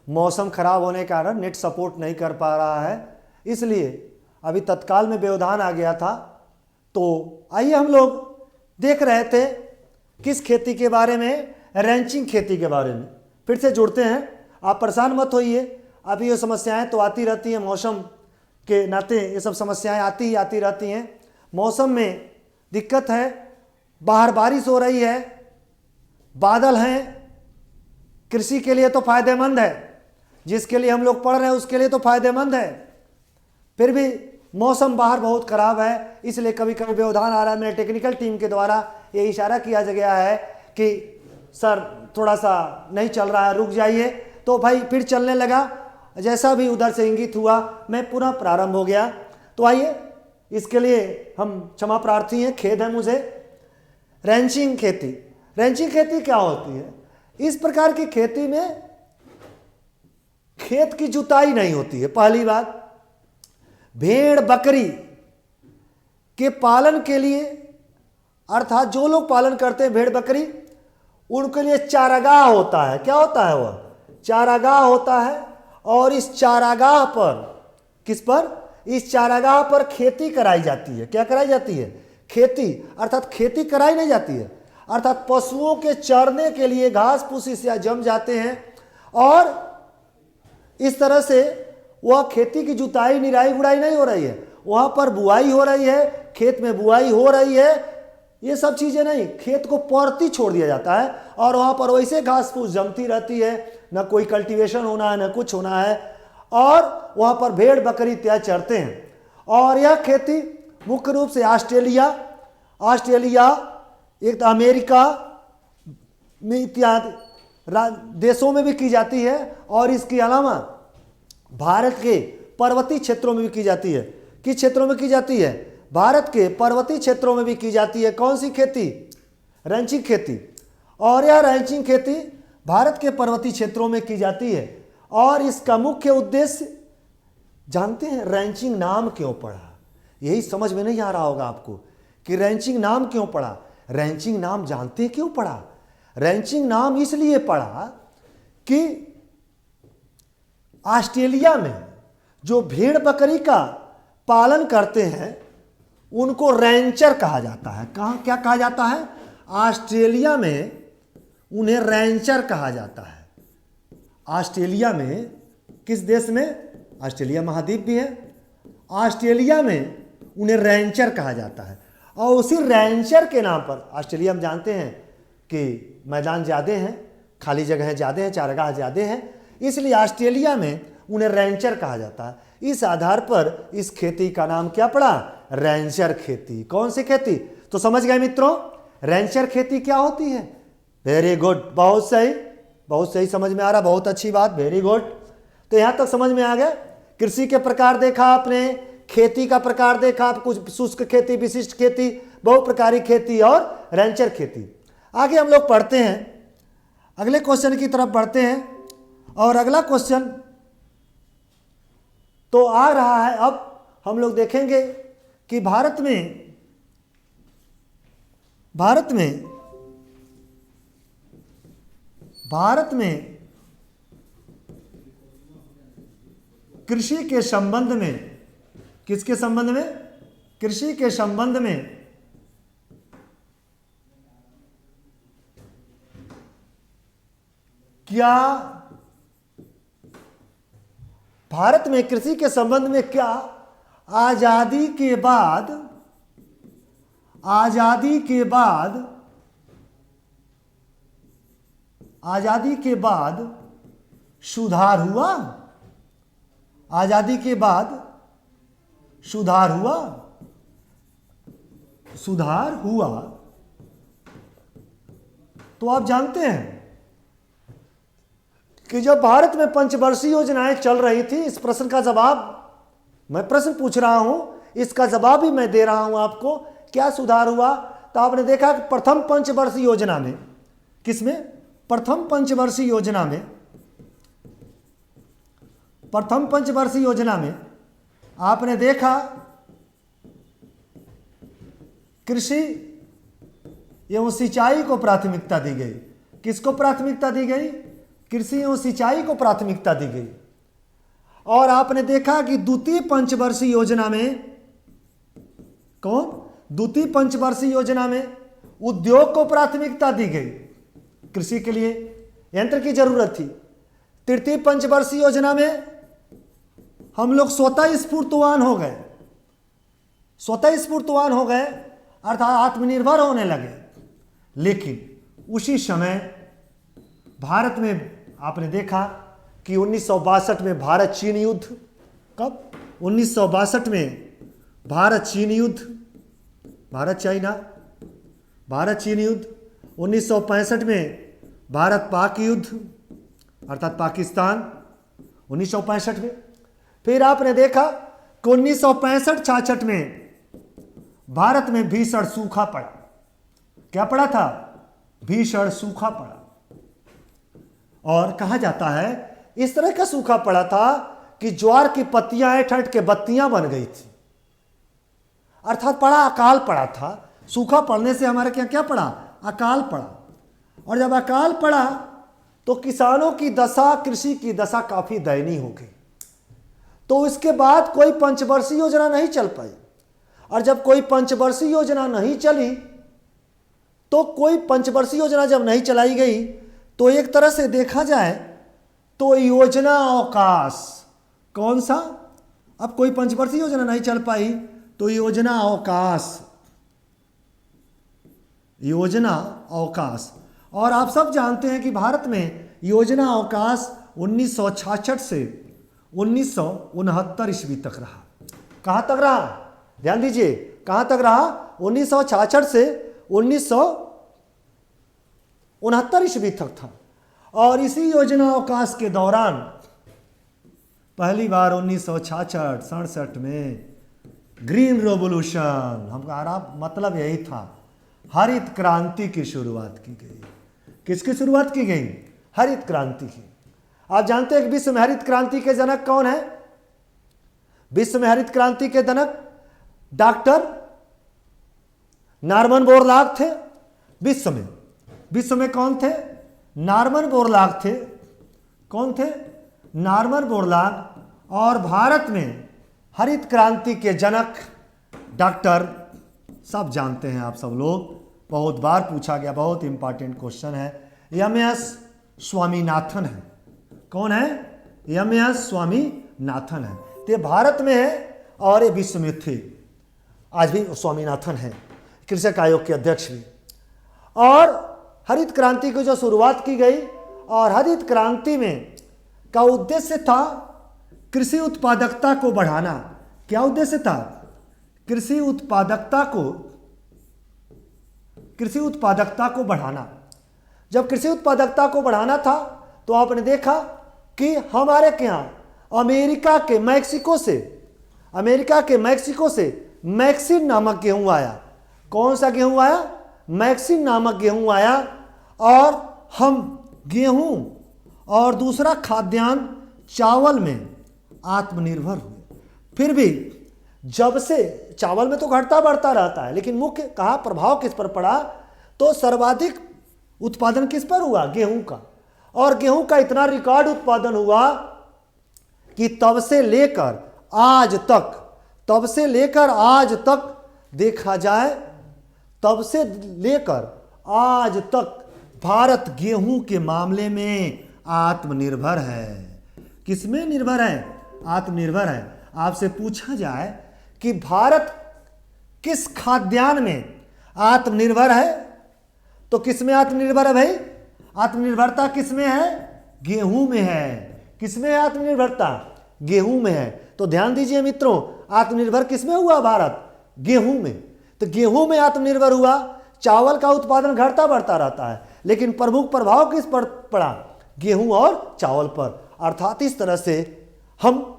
मौसम खराब होने के कारण नेट सपोर्ट नहीं कर पा रहा है, इसलिए अभी तत्काल में व्यवधान आ गया था। तो आइए हम लोग देख रहे थे किस खेती के बारे में, रैंचिंग खेती के बारे में। फिर से जुड़ते हैं, आप परेशान मत होइए। अभी ये समस्याएं तो आती रहती हैं, मौसम के नाते ये सब समस्याएं आती रहती हैं। मौसम में दिक्कत है, बाहर बारिश हो रही है, बादल हैं, कृषि के लिए तो फायदेमंद है, जिसके लिए हम लोग पढ़ रहे हैं उसके लिए तो फायदेमंद है। फिर भी मौसम बाहर बहुत खराब है, इसलिए कभी कभी व्यवधान आ रहा है। मेरे टेक्निकल टीम के द्वारा ये इशारा किया गया है कि सर थोड़ा सा नहीं चल रहा है, रुक जाइए। तो भाई फिर चलने लगा, जैसा भी उधर से इंगित हुआ मैं पुनः प्रारंभ हो गया। तो आइए, इसके लिए हम क्षमा प्रार्थी हैं, खेद है मुझे। रैंचिंग खेती, रैंचिंग खेती क्या होती है? इस प्रकार की खेती में खेत की जुताई नहीं होती है। पहली बात, भेड़ बकरी के पालन के लिए, अर्थात जो लोग पालन करते हैं भेड़ बकरी, उनके लिए चारागाह होता है। क्या होता है? वह चारागाह होता है। और इस चारागाह पर, किस पर? इस चारागाह पर खेती कराई जाती है। क्या कराई जाती है? खेती, अर्थात खेती कराई नहीं जाती है, अर्थात पशुओं के चरने के लिए घास फूस से जम जाते हैं और इस तरह से वह खेती की जुताई निराई गुड़ाई नहीं हो रही है, वहाँ पर बुआई हो रही है, खेत में बुआई हो रही है, ये सब चीज़ें नहीं, खेत को परती छोड़ दिया जाता है और वहाँ पर वैसे घास फूस जमती रहती है, न कोई कल्टीवेशन होना है न कुछ होना है, और वहाँ पर भेड़ बकरी इत्यादि चरते हैं। और यह खेती मुख्य रूप से ऑस्ट्रेलिया, एक अमेरिका में इत्यादि देशों में भी की जाती है और इसके अलावा भारत के पर्वतीय क्षेत्रों में भी की जाती है। किस क्षेत्रों में की जाती है? भारत के पर्वतीय क्षेत्रों में भी की जाती है। कौन सी खेती? रैंचिंग खेती। और यह रैंचिंग खेती भारत के पर्वतीय क्षेत्रों में की जाती है और इसका मुख्य उद्देश्य, जानते हैं रैंचिंग नाम क्यों पड़ा? यही समझ में नहीं आ रहा होगा आपको कि रैंचिंग नाम क्यों पड़ा। रैंचिंग नाम जानते हैं क्यों पड़ा? रैंचिंग नाम इसलिए पड़ा कि ऑस्ट्रेलिया में जो भेड़ बकरी का पालन करते हैं उनको रैंचर कहा जाता है। कहाँ, क्या कहा जाता है? ऑस्ट्रेलिया में उन्हें रैंचर कहा जाता है। ऑस्ट्रेलिया में, किस देश में? ऑस्ट्रेलिया महाद्वीप भी है। ऑस्ट्रेलिया में उन्हें रैंचर कहा जाता है और उसी रैंचर के नाम पर, ऑस्ट्रेलिया में जानते हैं कि मैदान ज़्यादा हैं, खाली जगह ज़्यादा हैं, चारागाह ज़्यादा हैं, इसलिए ऑस्ट्रेलिया में उन्हें रैंचर कहा जाता है। इस आधार पर इस खेती का नाम क्या पड़ा? रैंचर खेती। कौन सी खेती? तो समझ गए मित्रों, रैंचर खेती क्या होती है? वेरी गुड, बहुत सही समझ में आ रहा, बहुत अच्छी बात, वेरी गुड। तो यहाँ तक समझ में आ गया। कृषि के प्रकार देखा आपने, खेती का प्रकार देखा, कुछ शुष्क खेती, विशिष्ट खेती, बहुप्रकारी खेती और रैंचर खेती। आगे हम लोग पढ़ते हैं, अगले क्वेश्चन की तरफ बढ़ते हैं। और अगला क्वेश्चन तो आ रहा है, अब हम लोग देखेंगे कि भारत में कृषि के संबंध में, किसके संबंध में? कृषि के संबंध में क्या भारत में कृषि के संबंध में क्या आजादी के बाद सुधार हुआ? आजादी के बाद सुधार हुआ। तो आप जानते हैं कि जब भारत में पंचवर्षीय योजनाएं चल रही थी, इस प्रश्न का जवाब, मैं प्रश्न पूछ रहा हूं, इसका जवाब भी मैं दे रहा हूं आपको, क्या सुधार हुआ? तो आपने देखा कि प्रथम पंचवर्षीय योजना में, किसमें? प्रथम पंचवर्षीय योजना में आपने देखा कृषि एवं सिंचाई को प्राथमिकता दी गई। किसको प्राथमिकता दी गई? कृषि एवं सिंचाई को प्राथमिकता दी गई। और आपने देखा कि द्वितीय पंचवर्षीय योजना में द्वितीय पंचवर्षीय योजना में उद्योग को प्राथमिकता दी गई, कृषि के लिए यंत्र की जरूरत थी। तृतीय पंचवर्षीय योजना में हम लोग स्वतः स्फूर्तवान हो गए, अर्थात आत्मनिर्भर होने लगे। लेकिन उसी समय भारत में आपने देखा कि 1962 में भारत चीन युद्ध, कब 1962 में भारत चीन युद्ध, भारत चीन युद्ध, 1965 में भारत पाक युद्ध अर्थात पाकिस्तान 1965 में। फिर आपने देखा कि 1965-66 में भारत में भीषण सूखा पड़ा। क्या पड़ा था? भीषण सूखा पड़ा। और कहा जाता है इस तरह का सूखा पड़ा था कि ज्वार की पत्तियां ऐंठ के बत्तियां बन गई थी, अर्थात बड़ा अकाल पड़ा था। सूखा पड़ने से हमारे क्या पड़ा? अकाल पड़ा। और जब अकाल पड़ा तो किसानों की दशा, कृषि की दशा काफी दयनीय हो गई। तो इसके बाद कोई पंचवर्षीय योजना नहीं चल पाई। और जब कोई पंचवर्षीय योजना नहीं चली, तो कोई पंचवर्षीय योजना जब नहीं चलाई गई, तो एक तरह से देखा जाए तो योजना अवकाश, कौन सा? अब कोई पंचवर्षीय योजना नहीं चल पाई तो योजना अवकाश। और आप सब जानते हैं कि भारत में योजना अवकाश 1966 से 1969 ईस्वी तक रहा। कहाँ तक रहा? ध्यान दीजिए, कहाँ तक रहा? 1966 से 1969 ईस्वी तक था। और इसी योजना अवकाश के दौरान पहली बार 1966-67 में ग्रीन रेवोल्यूशन, हमारा मतलब यही था, हरित क्रांति की शुरुआत की गई। किसकी शुरुआत की गई? हरित क्रांति की। आप जानते हैं कि विश्व में हरित क्रांति के जनक कौन है? विश्व में हरित क्रांति के जनक डॉक्टर नॉर्मन बोरलॉग थे। विश्व में कौन थे? नॉर्मन बोरलॉग थे। कौन थे? Norman Borlaug. और भारत में हरित क्रांति के जनक डॉक्टर, सब जानते हैं आप सब लोग, बहुत बार पूछा गया, बहुत इंपॉर्टेंट क्वेश्चन है, एम.एस. स्वामीनाथन है। कौन है? एम.एस. स्वामीनाथन है। तो ये भारत में है और ये विश्व में थे। आज भी स्वामीनाथन है, कृषक आयोग के अध्यक्ष भी। और हरित क्रांति की जो शुरुआत की गई, और हरित क्रांति में का उद्देश्य था कृषि उत्पादकता को बढ़ाना। क्या उद्देश्य था? कृषि उत्पादकता को बढ़ाना। जब कृषि उत्पादकता को बढ़ाना था तो आपने देखा कि हमारे यहाँ अमेरिका के मैक्सिको से मैक्सिन नामक गेहूं आया। कौन सा गेहूं आया? मैक्सिन नामक गेहूं आया। और हम गेहूं और दूसरा खाद्यान्न चावल में आत्मनिर्भर हुए। फिर भी जब से चावल में तो घटता बढ़ता रहता है, लेकिन मुख्य कहा प्रभाव किस पर पड़ा? तो सर्वाधिक उत्पादन किस पर हुआ? गेहूं का। और गेहूं का इतना रिकॉर्ड उत्पादन हुआ कि तब से लेकर आज तक देखा जाए, तब से लेकर आज तक भारत गेहूं के मामले में आत्मनिर्भर है। किसमें निर्भर है? आत्मनिर्भर है। आपसे पूछा जाए कि भारत किस खाद्यान्न में आत्मनिर्भर है, तो किसमें आत्मनिर्भर है भाई? आत्मनिर्भरता किसमें है? गेहूं में है। किसमें है आत्मनिर्भरता? गेहूं में है। तो ध्यान दीजिए मित्रों, आत्मनिर्भर किसमें हुआ भारत? गेहूं में। तो गेहूं में आत्मनिर्भर हुआ। चावल का उत्पादन घटता बढ़ता रहता है, लेकिन प्रमुख प्रभाव किस पर पड़ा? गेहूं और चावल पर। अर्थात इस तरह से हम,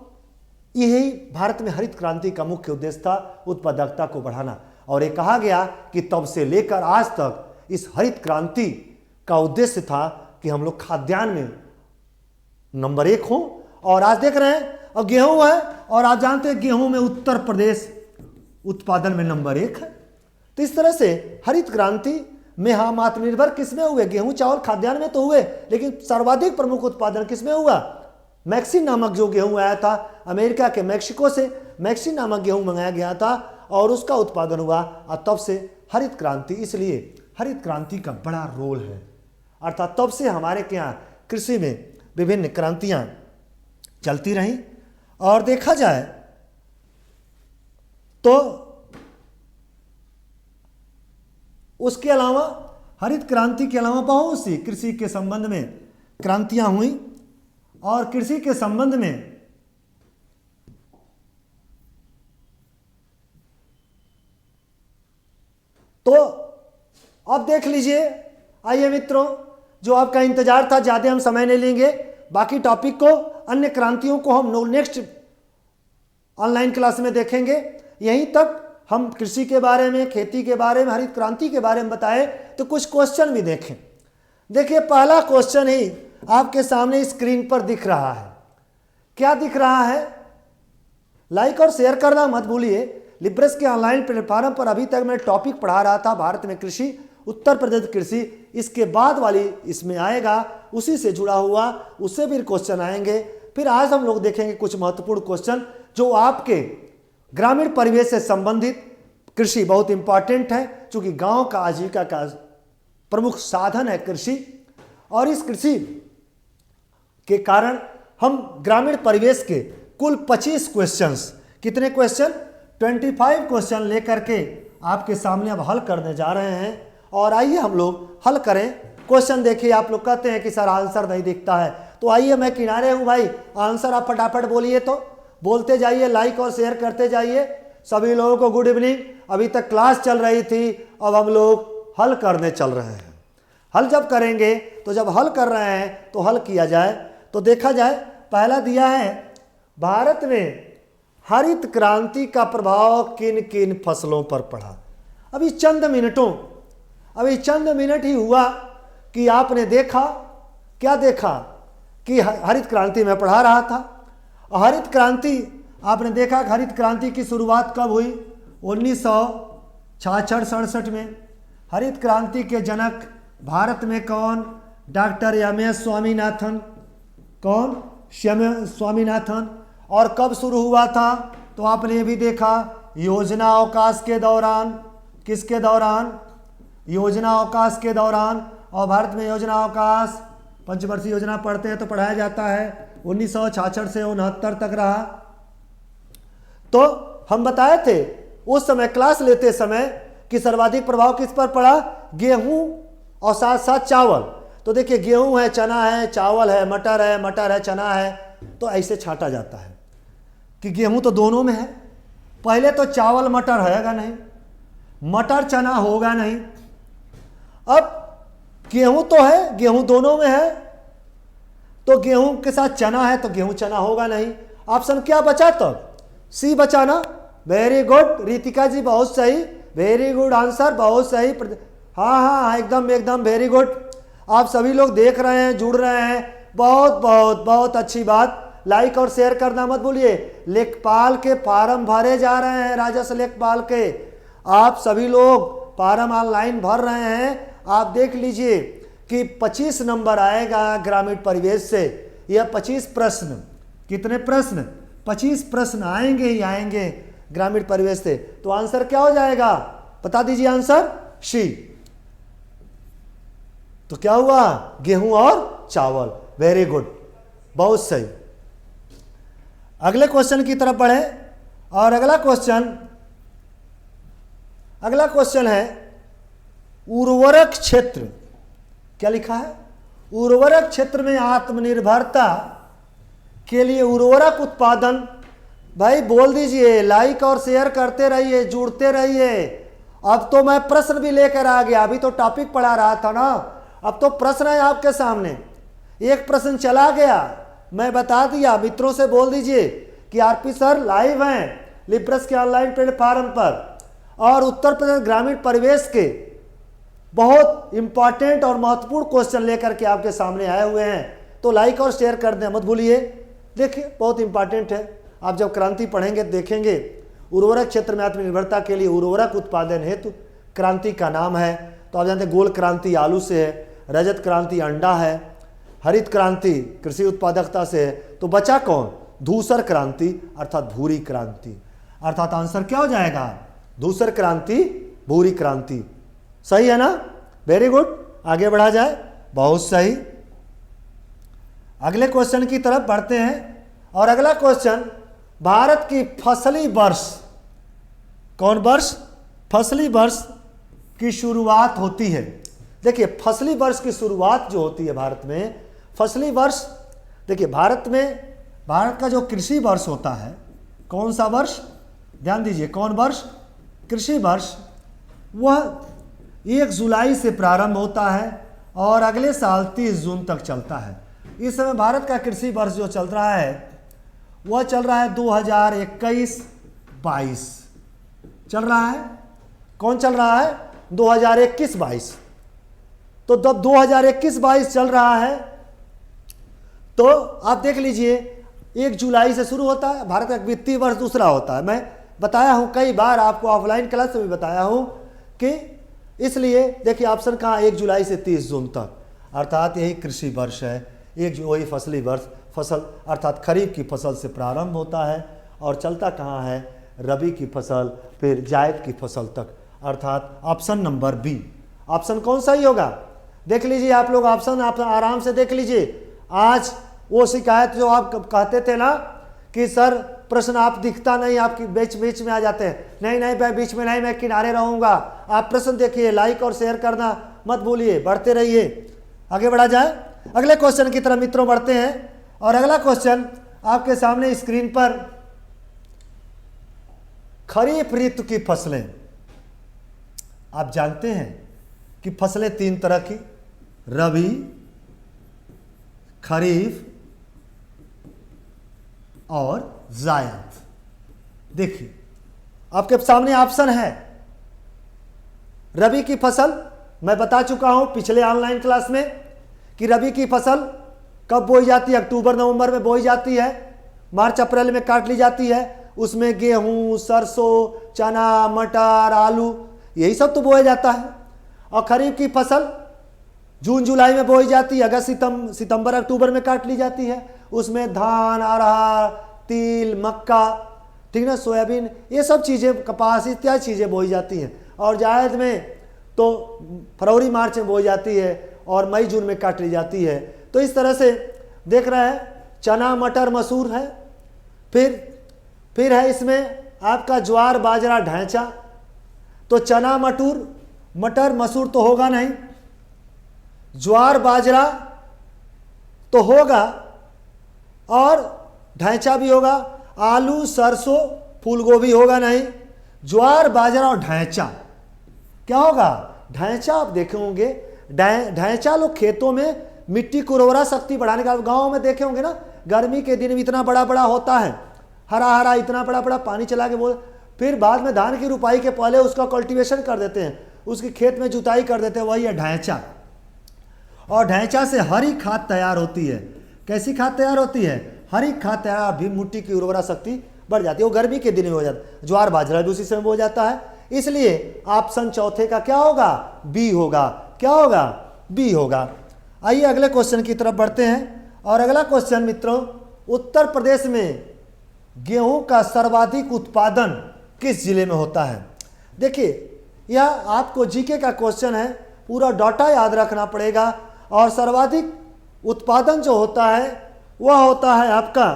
यही भारत में हरित क्रांति का मुख्य उद्देश्य था, उत्पादकता को बढ़ाना। और ये कहा गया कि तब से लेकर आज तक इस हरित क्रांति का उद्देश्य था कि हम लोग खाद्यान्न में नंबर 1 हो। और आज देख रहे हैं, और गेहूं है, और आप जानते हैं गेहूं में उत्तर प्रदेश उत्पादन में नंबर 1 है। तो इस तरह से हरित क्रांति में हम आत्मनिर्भर किसमें हुए? गेहूं चावल खाद्यान्न में तो हुए, लेकिन सर्वाधिक प्रमुख उत्पादन किसमें हुआ? मैक्सिन नामक जो गेहूं आया था अमेरिका के मैक्सिको से, मैक्सिन नामक गेहूं मंगाया गया था और उसका उत्पादन हुआ और तब से हरित क्रांति, इसलिए हरित क्रांति का बड़ा रोल है। अर्थात तब से हमारे यहाँ कृषि में विभिन्न क्रांतियां चलती रहीं। और देखा जाए तो उसके अलावा हरित क्रांति के अलावा बहुत सी कृषि के संबंध में क्रांतियां हुई और कृषि के संबंध में तो अब देख लीजिए। आइए मित्रों, जो आपका इंतजार था, ज्यादा हम समय नहीं लेंगे, बाकी टॉपिक को, अन्य क्रांतियों को हम नेक्स्ट ऑनलाइन क्लास में देखेंगे। यहीं तक हम कृषि के बारे में, खेती के बारे में, हरित क्रांति के बारे में बताए, तो कुछ क्वेश्चन भी देखें। देखिए पहला क्वेश्चन ही आपके सामने स्क्रीन पर दिख रहा है। क्या दिख रहा है? लाइक और शेयर करना मत भूलिए। लिब्रस के ऑनलाइन प्लेटफॉर्म पर अभी तक मैं टॉपिक पढ़ा रहा था भारत में कृषि, उत्तर प्रदेश कृषि, इसके बाद वाली इसमें आएगा, उसी से जुड़ा हुआ उससे भी क्वेश्चन आएंगे। फिर आज हम लोग देखेंगे कुछ महत्वपूर्ण क्वेश्चन जो आपके ग्रामीण परिवेश से संबंधित। कृषि बहुत इंपॉर्टेंट है क्योंकि गांव का आजीविका का प्रमुख साधन है कृषि, और इस कृषि के कारण हम ग्रामीण परिवेश के कुल 25 क्वेश्चंस, कितने क्वेश्चन? 25 क्वेश्चन लेकर के आपके सामने अब हल करने जा रहे हैं। और आइए हम लोग हल करें। क्वेश्चन देखिए, आप लोग कहते हैं कि सर आंसर नहीं दिखता है, तो आइए मैं किनारे हूं भाई, आंसर आप फटाफट बोलिए, तो बोलते जाइए, लाइक और शेयर करते जाइए। सभी लोगों को गुड इवनिंग। अभी तक क्लास चल रही थी, अब हम लोग हल करने चल रहे हैं। हल जब करेंगे तो जब हल कर रहे हैं तो हल किया जाए। तो देखा जाए, पहला दिया है भारत में हरित क्रांति का प्रभाव किन किन फसलों पर पड़ा। अभी चंद मिनट ही हुआ कि आपने देखा, क्या देखा कि हरित क्रांति में पढ़ा रहा था। हरित क्रांति आपने देखा कि हरित क्रांति की शुरुआत कब हुई? 1966-67 में। हरित क्रांति के जनक भारत में कौन? Doctor M S. स्वामीनाथन। कौन? स्वामीनाथन। और कब शुरू हुआ था? तो आपने ये भी देखा, योजना अवकाश के दौरान। किसके दौरान? योजना अवकाश के दौरान। और भारत में योजना अवकाश, पंचवर्षीय योजना पढ़ते हैं तो पढ़ाया जाता है, 1966 से 69 तक रहा। तो हम बताए थे उस समय क्लास लेते समय कि सर्वाधिक प्रभाव किस पर पड़ा? गेहूं और साथ साथ चावल। तो देखिए, गेहूं है, चना है, चावल है, मटर है, चना है, तो ऐसे छांटा जाता है कि गेहूं तो दोनों में है। पहले तो चावल मटर हैगा नहीं, मटर चना होगा नहीं। अब गेहूं तो है, गेहूं दोनों में है, तो गेहूं के साथ चना है तो गेहूं चना होगा नहीं। ऑप्शन क्या बचा? तो सी बचा ना। वेरी गुड रितिका जी, बहुत सही, वेरी गुड आंसर, बहुत सही। हाँ, एकदम वेरी गुड। आप सभी लोग देख रहे हैं, जुड़ रहे हैं, बहुत अच्छी बात। लाइक और शेयर करना मत भूलिए। लेखपाल के फार्म भरे जा रहे हैं, राजस्व लेखपाल के। आप सभी लोग फार्म ऑनलाइन भर रहे हैं। आप देख लीजिए कि 25 नंबर आएगा ग्रामीण परिवेश से। यह 25 प्रश्न, कितने प्रश्न? 25 प्रश्न आएंगे ही आएंगे ग्रामीण परिवेश से। तो आंसर क्या हो जाएगा? बता दीजिए आंसर। सी। तो क्या हुआ? गेहूं और चावल। वेरी गुड, बहुत सही। अगले क्वेश्चन की तरफ बढ़े। और अगला क्वेश्चन है उर्वरक क्षेत्र। क्या लिखा है? उर्वरक क्षेत्र में आत्मनिर्भरता के लिए उर्वरक उत्पादन। भाई बोल दीजिए, लाइक और शेयर करते रहिए, जुड़ते रहिए। अब तो मैं प्रश्न भी लेकर आ गया, अभी तो टॉपिक पढ़ा रहा था ना, अब तो प्रश्न है आपके सामने। एक प्रश्न चला गया, मैं बता दिया। मित्रों से बोल दीजिए कि आरपी सर लाइव हैं लिब्रस के ऑनलाइन प्लेटफॉर्म पर, और उत्तर प्रदेश ग्रामीण परिवेश के बहुत इंपॉर्टेंट और महत्वपूर्ण क्वेश्चन लेकर के आपके सामने आए हुए हैं। तो लाइक और शेयर कर दें मत भूलिए। देखिए बहुत इंपॉर्टेंट है। आप जब क्रांति पढ़ेंगे देखेंगे, उर्वरक क्षेत्र में आत्मनिर्भरता के लिए उर्वरक उत्पादन हेतु क्रांति का नाम है। तो आप जानते हैं गोल क्रांति आलू से है, रजत क्रांति अंडा है, हरित क्रांति कृषि उत्पादकता से है, तो बचा कौन? धूसर क्रांति अर्थात भूरी क्रांति। अर्थात आंसर क्या हो जाएगा? धूसर क्रांति, भूरी क्रांति। सही है ना? वेरी गुड, आगे बढ़ा जाए। बहुत सही। अगले क्वेश्चन की तरफ बढ़ते हैं और अगला क्वेश्चन, भारत की फसली वर्ष, कौन वर्ष? फसली वर्ष की शुरुआत होती है। देखिए फसली वर्ष की शुरुआत जो होती है भारत में, फसली वर्ष, देखिए भारत का जो कृषि वर्ष होता है, कौन सा वर्ष? ध्यान दीजिए, कौन वर्ष? कृषि वर्ष। वह 1 जुलाई से प्रारंभ होता है और अगले साल 30 जून तक चलता है। इस समय भारत का कृषि वर्ष जो चल रहा है वह चल रहा है 2021-22 चल रहा है। कौन चल रहा है? 2021-22। तो जब 2021-22 चल रहा है तो आप देख लीजिए 1 जुलाई से शुरू होता है। भारत का वित्तीय वर्ष दूसरा होता है। मैं बताया हूं कई बार, आपको ऑफलाइन क्लास में भी बताया हूं कि इसलिए देखिए ऑप्शन कहाँ, 1 जुलाई से 30 जून तक, अर्थात यही कृषि वर्ष है। वही फसली वर्ष, फसल अर्थात खरीफ की फसल से प्रारंभ होता है और चलता कहाँ है? रबी की फसल, फिर जायद की फसल तक, अर्थात ऑप्शन नंबर बी। ऑप्शन कौन सा ही होगा? देख लीजिए आप लोग, ऑप्शन आप आराम से देख लीजिए। आज वो शिकायत जो आप कहते थे ना कि सर प्रश्न आप दिखता नहीं, आपकी बीच में आ जाते हैं। नहीं मैं बीच में नहीं, मैं किनारे रहूंगा। आप प्रश्न देखिए, लाइक और शेयर करना मत भूलिए, बढ़ते रहिए। आगे बढ़ा जाए अगले क्वेश्चन की तरफ मित्रों बढ़ते हैं और अगला क्वेश्चन आपके सामने स्क्रीन पर, खरीफ ऋतु की फसलें। आप जानते हैं कि फसलें 3 तरह की, रबी, खरीफ और जायद। देखिए आपके सामने ऑप्शन है। रबी की फसल मैं बता चुका हूं पिछले ऑनलाइन क्लास में कि रबी की फसल कब बोई जाती है? अक्टूबर नवंबर में बोई जाती है, मार्च अप्रैल में काट ली जाती है। उसमें गेहूं, सरसों, चना, मटर, आलू, यही सब तो बोया जाता है। और खरीफ की फसल जून जुलाई में बोई जाती है, अगस्त सितंबर अक्टूबर में काट ली जाती है। उसमें धान, अरहर, तिल, मक्का, ठीक ना, सोयाबीन, ये सब चीज़ें, कपास इत्यादि चीज़ें बोई जाती हैं। और जायद में तो फरवरी मार्च में बोई जाती है और मई जून में काट ली जाती है। तो इस तरह से देख रहे हैं, चना, मटर, मसूर है। फिर है इसमें आपका ज्वार, बाजरा, ढैंचा। तो चना, मटर, मसूर तो होगा नहीं, ज्वार, बाजरा तो होगा और ढैंचा भी होगा। आलू, सरसों, फूलगोभी होगा नहीं। ज्वार, बाजरा और ढैंचा क्या होगा? ढैंचा आप देखे होंगे, ढैंचा लोग खेतों में मिट्टी को उर्वरा शक्ति बढ़ाने का, गांव में देखे होंगे ना, गर्मी के दिन में इतना बड़ा बड़ा होता है, हरा हरा, इतना बड़ा बड़ा पानी चला के बोल, फिर बाद में धान की रुपाई के पहले उसका कल्टीवेशन कर देते हैं, उसकी खेत में जुताई कर देते हैं, वही है ढैंचा। और ढैंचा से हरी खाद तैयार होती है। कैसी खाद तैयार होती है? हरी खाद तैयार भी मिट्टी की उर्वरा शक्ति बढ़ जाती है। वो गर्मी के दिन में हो जाता है। ज्वार बाजरा भी उसी समय हो जाता है। इसलिए ऑप्शन चौथे का क्या होगा? बी होगा। क्या होगा? बी होगा। आइए अगले क्वेश्चन की तरफ बढ़ते हैं और अगला क्वेश्चन मित्रों, उत्तर प्रदेश में गेहूं का सर्वाधिक उत्पादन किस जिले में होता है? देखिए यह आपको जीके का क्वेश्चन है, पूरा डाटा याद रखना पड़ेगा। और सर्वाधिक उत्पादन जो होता है वह होता है आपका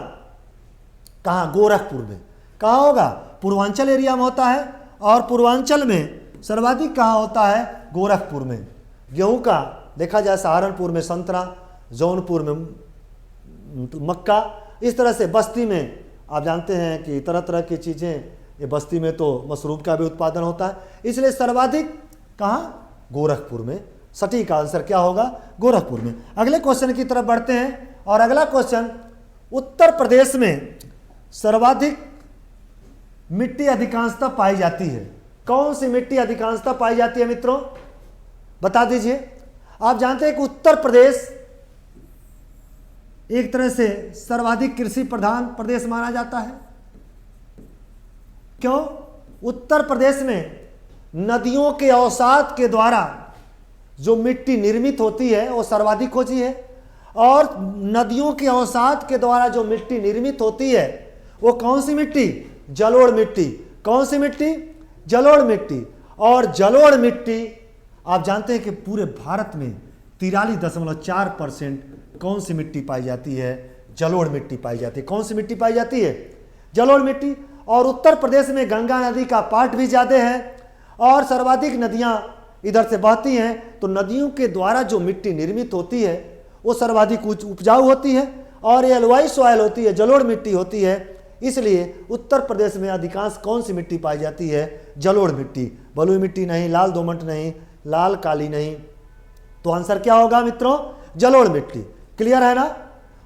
कहाँ? गोरखपुर में। कहाँ होगा? पूर्वांचल एरिया में होता है और पूर्वांचल में सर्वाधिक कहाँ होता है? गोरखपुर में। गेहूं का देखा जाए सहारनपुर में संतरा, जौनपुर में मक्का, इस तरह से बस्ती में आप जानते हैं कि तरह तरह की चीज़ें, ये बस्ती में तो मशरूम का भी उत्पादन होता है। इसलिए सर्वाधिक कहाँ? गोरखपुर में। सटीक आंसर क्या होगा? गोरखपुर में। अगले क्वेश्चन की तरफ बढ़ते हैं और अगला क्वेश्चन, उत्तर प्रदेश में सर्वाधिक मिट्टी अधिकांशता पाई जाती है। कौन सी मिट्टी अधिकांशता पाई जाती है मित्रों? बता दीजिए। आप जानते हैं कि उत्तर प्रदेश एक तरह से सर्वाधिक कृषि प्रधान प्रदेश माना जाता है। क्यों? उत्तर प्रदेश में नदियों के अवसाद के द्वारा जो मिट्टी निर्मित होती है वो सर्वाधिक खोजी है, और नदियों के अवसाद के द्वारा जो मिट्टी निर्मित होती है वो कौन सी मिट्टी? जलोढ़ मिट्टी। कौन सी मिट्टी? जलोढ़ मिट्टी। और जलोढ़ मिट्टी आप जानते हैं कि पूरे भारत में 43.4% कौन सी मिट्टी पाई जाती है? जलोढ़ मिट्टी पाई जाती है। कौन सी मिट्टी पाई जाती है? जलोढ़ मिट्टी। और उत्तर प्रदेश में गंगा नदी का पाट भी ज़्यादा है और सर्वाधिक नदियां इधर से बहती हैं, तो नदियों के द्वारा जो मिट्टी निर्मित होती है वो सर्वाधिक उपजाऊ होती है और ये एलुवाई सॉइल होती है, जलोढ़ मिट्टी होती है। इसलिए उत्तर प्रदेश में अधिकांश कौन सी मिट्टी पाई जाती है? जलोढ़ मिट्टी। बलुई मिट्टी नहीं, लाल दोमट नहीं, लाल काली नहीं। तो आंसर क्या होगा मित्रों? जलोढ़ मिट्टी। क्लियर है ना?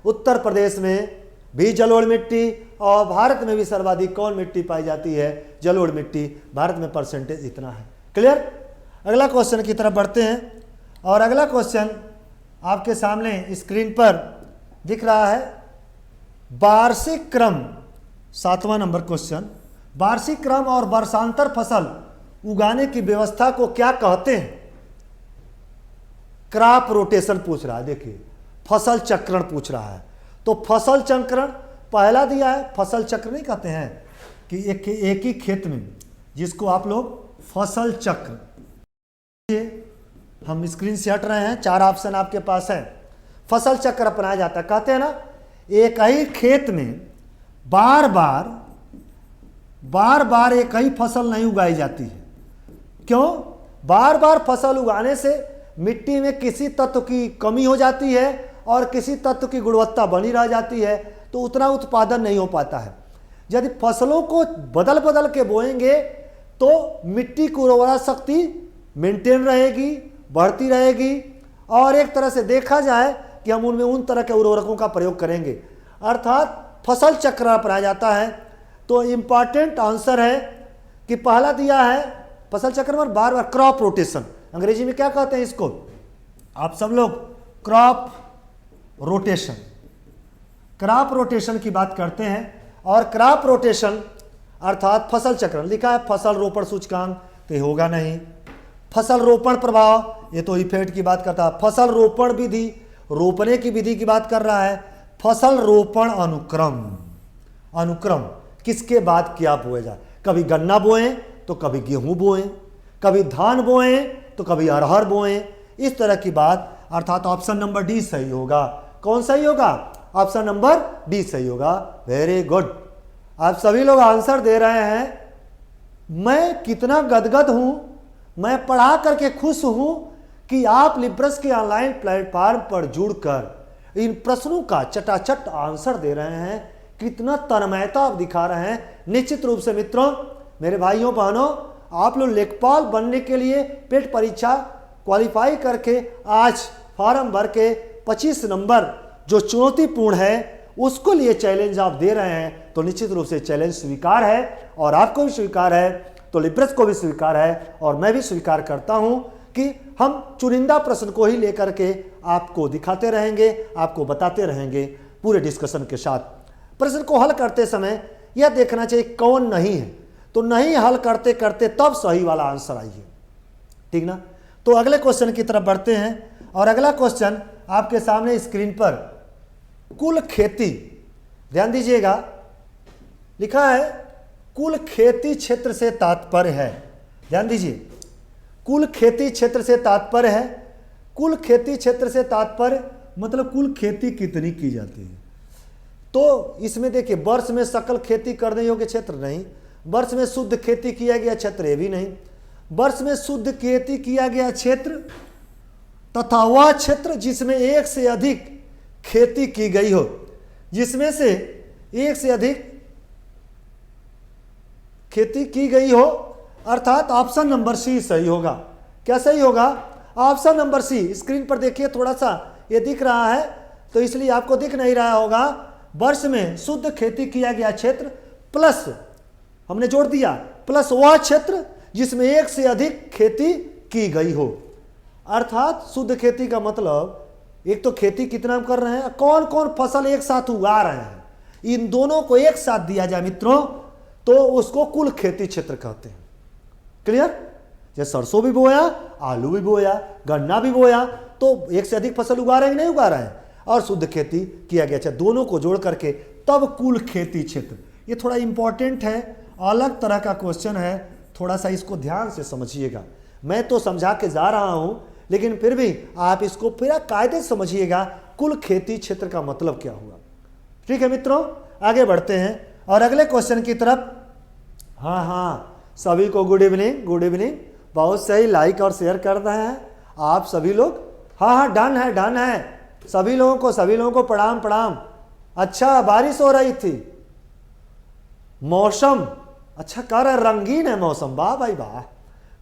उत्तर प्रदेश में भी जलोढ़ मिट्टी और भारत में भी सर्वाधिक कौन मिट्टी पाई जाती है? जलोढ़ मिट्टी। भारत में परसेंटेज इतना है। क्लियर? अगला क्वेश्चन की तरफ बढ़ते हैं और अगला क्वेश्चन आपके सामने स्क्रीन पर दिख रहा है। वार्षिक क्रम, 7वां नंबर क्वेश्चन। वार्षिक क्रम और वर्षांतर फसल उगाने की व्यवस्था को क्या कहते हैं? क्रॉप रोटेशन पूछ रहा है। देखिए, फसल चक्रण पूछ रहा है। तो फसल चक्रण पहला दिया है, फसल चक्र नहीं कहते हैं कि एक ही खेत में, जिसको आप लोग फसल चक्र, हम स्क्रीन से हट रहे हैं, 4 ऑप्शन आपके पास है। फसल चक्र अपनाया जाता है। कहते हैं ना, एक ही खेत में बार बार एक ही फसल नहीं उगाई जाती है। क्यों? बार बार फसल उगाने से मिट्टी में किसी तत्व की कमी हो जाती है और किसी तत्व की गुणवत्ता बनी रह जाती है, तो उतना उत्पादन नहीं हो पाता है। यदि फसलों को बदल बदल के बोएंगे तो मिट्टी की उर्वरा शक्ति मेंटेन रहेगी, बढ़ती रहेगी, और एक तरह से देखा जाए कि हम उनमें उन तरह के उर्वरकों का प्रयोग करेंगे, अर्थात फसल चक्र अपनाया जाता है। तो इम्पॉर्टेंट आंसर है कि पहला दिया है फसल चक्र में बार बार क्रॉप रोटेशन। अंग्रेजी में क्या कहते हैं इसको? आप सब लोग क्रॉप रोटेशन, क्रॉप रोटेशन की बात करते हैं। और क्रॉप रोटेशन अर्थात फसल चक्रण लिखा है, फसल रोपण सूचकांक तो ये होगा नहीं। फसल रोपण प्रभाव, ये तो इफेक्ट की बात करता है। फसल रोपण विधि, रोपने की विधि की बात कर रहा है। फसल रोपण अनुक्रम, अनुक्रम किसके बाद क्या बोया जाए? कभी गन्ना बोएं तो कभी गेहूं बोएं, कभी धान बोएं तो कभी अरहर बोएं, इस तरह की बात। अर्थात ऑप्शन नंबर डी सही होगा। कौन सही होगा? ऑप्शन नंबर डी सही होगा। वेरी गुड, आप सभी लोग आंसर दे रहे हैं। मैं कितना गदगद हूं, मैं पढ़ा करके खुश हूं कि आप लिब्रस के ऑनलाइन प्लेटफॉर्म पर जुड़कर इन प्रश्नों का चटाचट आंसर दे रहे हैं। कितना तन्मयता आप दिखा रहे हैं। निश्चित रूप से मित्रों, मेरे भाइयों बहनों, आप लोग लेखपाल बनने के लिए पेट परीक्षा क्वालिफाई करके आज फॉर्म भर के 25 नंबर जो चुनौतीपूर्ण है उसको लिए चैलेंज आप दे रहे हैं, तो निश्चित रूप से चैलेंज स्वीकार है और आपको भी स्वीकार है, तो लिब्रस को भी स्वीकार है और मैं भी स्वीकार करता हूं कि हम चुनिंदा प्रश्न को ही लेकर के आपको दिखाते रहेंगे, आपको बताते रहेंगे पूरे डिस्कशन के साथ। प्रश्न को हल करते समय यह देखना चाहिए कौन नहीं है, तो नहीं हल करते करते तब सही वाला आंसर आइए, ठीक ना। तो अगले क्वेश्चन की तरफ बढ़ते हैं और अगला क्वेश्चन आपके सामने स्क्रीन पर कुल खेती, ध्यान दीजिएगा, लिखा है कुल खेती क्षेत्र से तात्पर्य है। ध्यान दीजिए, कुल खेती क्षेत्र से तात्पर्य है। कुल खेती क्षेत्र से तात्पर्य मतलब कुल खेती कितनी की जाती है। तो इसमें देखिए, वर्ष में सकल खेती करने योग्य क्षेत्र नहीं, वर्ष में शुद्ध खेती किया गया क्षेत्र ये भी नहीं, वर्ष में शुद्ध खेती किया गया क्षेत्र तथा वह क्षेत्र जिसमें एक से अधिक खेती की गई हो, जिसमें से एक से अधिक खेती की गई हो, अर्थात ऑप्शन नंबर सी सही होगा। क्या सही होगा? Option number C. स्क्रीन पर देखिए, थोड़ा सा ये दिख रहा है तो इसलिए आपको दिख नहीं रहा होगा। वर्ष में शुद्ध खेती किया गया क्षेत्र प्लस हमने जोड़ दिया प्लस वह क्षेत्र जिसमें एक से अधिक खेती की गई हो, अर्थात शुद्ध खेती का मतलब एक तो खेती कितना हम कर रहे हैं, कौन कौन फसल एक साथ उगा रहे हैं, इन दोनों को एक साथ दिया जाए मित्रों तो उसको कुल खेती क्षेत्र कहते हैं। क्लियर? जैसे सरसों भी बोया, आलू भी बोया, गन्ना भी बोया, तो एक से अधिक फसल उगा रहे हैं कि नहीं उगा रहे हैं, और शुद्ध खेती किया गया। अच्छा, दोनों को जोड़ करके तब कुल खेती क्षेत्र। ये थोड़ा इंपॉर्टेंट है, अलग तरह का क्वेश्चन है, थोड़ा सा इसको ध्यान से समझिएगा। मैं तो समझा के जा रहा हूं, लेकिन फिर भी आप इसको पूरा कायदे से समझिएगा, कुल खेती क्षेत्र का मतलब क्या हुआ। ठीक है मित्रों, आगे बढ़ते हैं और अगले क्वेश्चन की तरफ। हाँ, सभी को गुड इवनिंग, गुड इवनिंग। बहुत सही, लाइक और शेयर कर रहे हैं आप सभी लोग। हाँ, डन है, डन है। सभी लोगों को प्रणाम प्रणाम। अच्छा, बारिश हो रही थी, मौसम अच्छा कर रहा है, रंगीन है मौसम, वाह भाई वाह,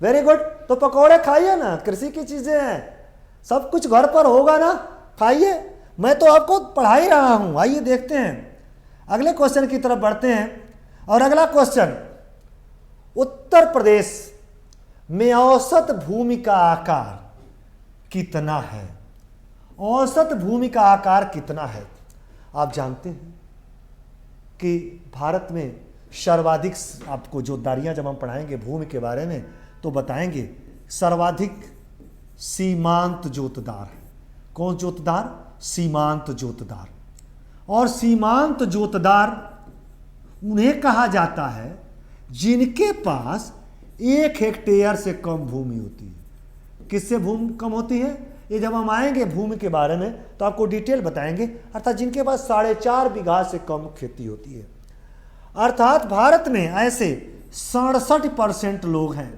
वेरी गुड। तो पकौड़े खाइए ना, कृषि की चीजें हैं, सब कुछ घर पर होगा ना, खाइए। मैं तो आपको पढ़ा ही रहा हूं। आइए देखते हैं, अगले क्वेश्चन की तरफ बढ़ते हैं। और अगला क्वेश्चन, उत्तर प्रदेश में औसत भूमि का आकार कितना है? औसत भूमि का आकार कितना है? आप जानते हैं कि भारत में सर्वाधिक, आपको जोतदारियां जब हम पढ़ाएंगे भूमि के बारे में तो बताएंगे, सर्वाधिक सीमांत जोतदार है। कौन जोतदार? सीमांत जोतदार। और सीमांत जोतदार उन्हें कहा जाता है जिनके पास 1 हेक्टेयर से कम भूमि होती है। किससे भूमि कम होती है? ये जब हम आएंगे भूमि के बारे में तो आपको डिटेल बताएंगे। अर्थात जिनके पास 4.5 बीघा से कम खेती होती है। अर्थात भारत में ऐसे 67% लोग हैं।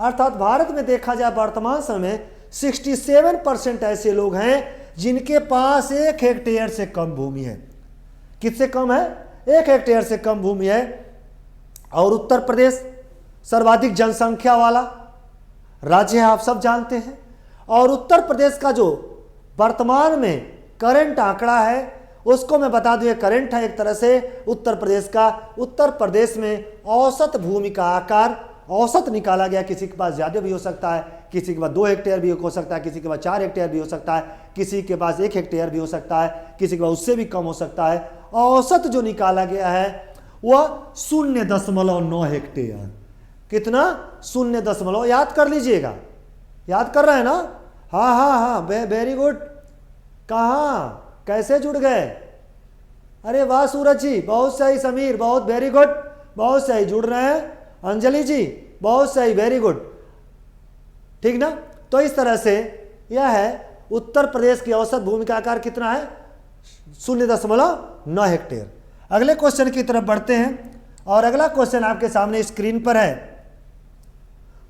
अर्थात भारत में देखा जाए वर्तमान समय 67% ऐसे लोग हैं जिनके पास 1 हेक्टेयर से कम भूमि है। किससे कम है? 1 हेक्टेयर से कम भूमि है। और उत्तर प्रदेश सर्वाधिक जनसंख्या वाला राज्य है, आप सब जानते हैं। और उत्तर प्रदेश का जो वर्तमान में करंट आंकड़ा है उसको मैं बता दूं, ये करंट है एक तरह से उत्तर प्रदेश का। उत्तर प्रदेश में औसत भूमि का आकार औसत निकाला गया, किसी के पास ज़्यादा भी हो सकता है, किसी के पास 2 हेक्टेयर भी हो सकता है, किसी के पास 4 हेक्टेयर भी हो सकता है, किसी के पास 1 हेक्टेयर भी हो सकता है, किसी के पास उससे भी कम हो सकता है। औसत जो निकाला गया है वह 0.9 हेक्टेयर। कितना? 0.9। याद कर लीजिएगा, याद कर रहे हैं ना? हाँ, वेरी गुड। कहाँ कैसे जुड़ गए? अरे वाह सूरज जी, बहुत सही। समीर, बहुत वेरी गुड, बहुत सही जुड़ रहे हैं। अंजलि जी, बहुत सही, वेरी गुड। ठीक ना? तो इस तरह से यह है उत्तर प्रदेश की औसत भूमि का आकार कितना है? 0.9 हेक्टेयर। अगले क्वेश्चन की तरफ बढ़ते हैं और अगला क्वेश्चन आपके सामने स्क्रीन पर है।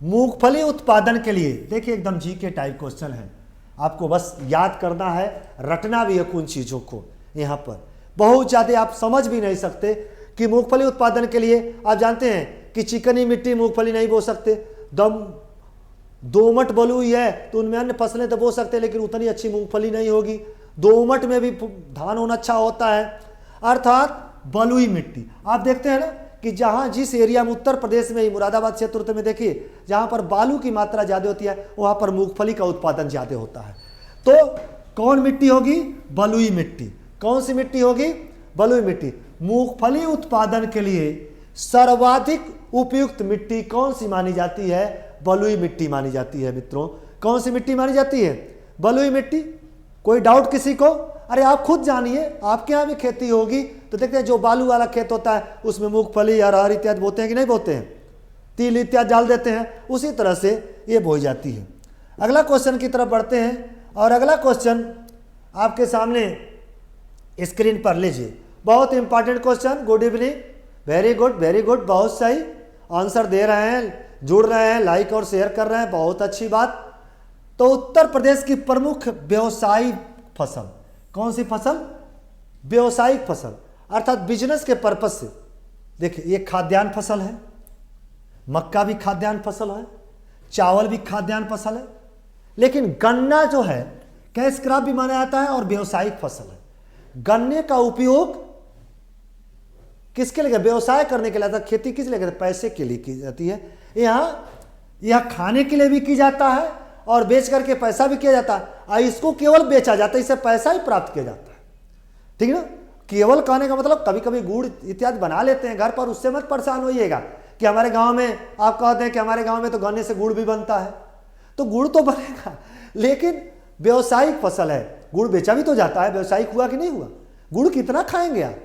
मूंगफली उत्पादन के लिए, देखिए एकदम जी के टाइप क्वेश्चन है, आपको बस याद करना है, रटना भी है कुछ चीज़ों को। यहाँ पर बहुत ज़्यादा आप समझ भी नहीं सकते कि मूंगफली उत्पादन के लिए आप जानते हैं कि चिकनी मिट्टी मूंगफली नहीं बो सकते, दोमट बलुई है तो उनमें अन्य फसलें तो बो सकते हैं, लेकिन उतनी अच्छी मूंगफली नहीं होगी। दोमट में भी धान होना अच्छा होता है। अर्थात बलुई मिट्टी आप देखते हैं ना कि जहाँ जिस एरिया में उत्तर प्रदेश में ही मुरादाबाद क्षेत्र में देखिए जहाँ पर बालू की मात्रा ज़्यादा होती है वहाँ पर मूंगफली का उत्पादन ज़्यादा होता है। तो कौन मिट्टी होगी? बलुई मिट्टी। कौन सी मिट्टी होगी? बलुई मिट्टी। मूंगफली उत्पादन के लिए सर्वाधिक उपयुक्त मिट्टी कौन सी मानी जाती है? बलुई मिट्टी मानी जाती है मित्रों। कौन सी मिट्टी मानी जाती है? बलुई मिट्टी। कोई डाउट किसी को? अरे आप खुद जानिए, आपके यहाँ भी खेती होगी तो देखते हैं जो बालू वाला खेत होता है उसमें मूंगफली अरहर इत्यादि बोते हैं कि नहीं बोते हैं, तिल इत्यादि डाल देते हैं, उसी तरह से ये बोई जाती है। अगला क्वेश्चन की तरफ बढ़ते हैं और अगला क्वेश्चन आपके सामने स्क्रीन पर लीजिए। बहुत important question. Good evening, very good, very good, बहुत सही आंसर दे रहे हैं, जुड़ रहे हैं, लाइक और शेयर कर रहे हैं, बहुत अच्छी बात। तो उत्तर प्रदेश की प्रमुख व्यवसायिक फसल कौन सी फसल? व्यवसायिक फसल अर्थात बिजनेस के पर्पज से। देखिए ये खाद्यान्न फसल है, मक्का भी खाद्यान्न फसल है, चावल भी खाद्यान्न फसल है, लेकिन गन्ना जो है कैश क्रॉप भी माना जाता है और व्यवसायिक फसल है। गन्ने का उपयोग किसके लिए? व्यवसाय करने के लिए, खेती किस लिए करते? पैसे के लिए की जाती है। यह खाने के लिए भी की जाता है और बेच करके पैसा भी किया जाता है। इसको केवल बेचा जाता है, इससे पैसा ही प्राप्त किया जाता है। ठीक ना? केवल कहने का मतलब कभी कभी गुड़ इत्यादि बना लेते हैं घर पर, उससे मत परेशान होइएगा कि हमारे गांव में, आप कहते हैं कि हमारे गांव में तो गन्ने से गुड़ भी बनता है, तो गुड़ तो बनेगा, लेकिन व्यवसायिक फसल है, गुड़ बेचा भी तो जाता है, व्यवसायिक हुआ कि नहीं हुआ, गुड़ कितना खाएंगे आप।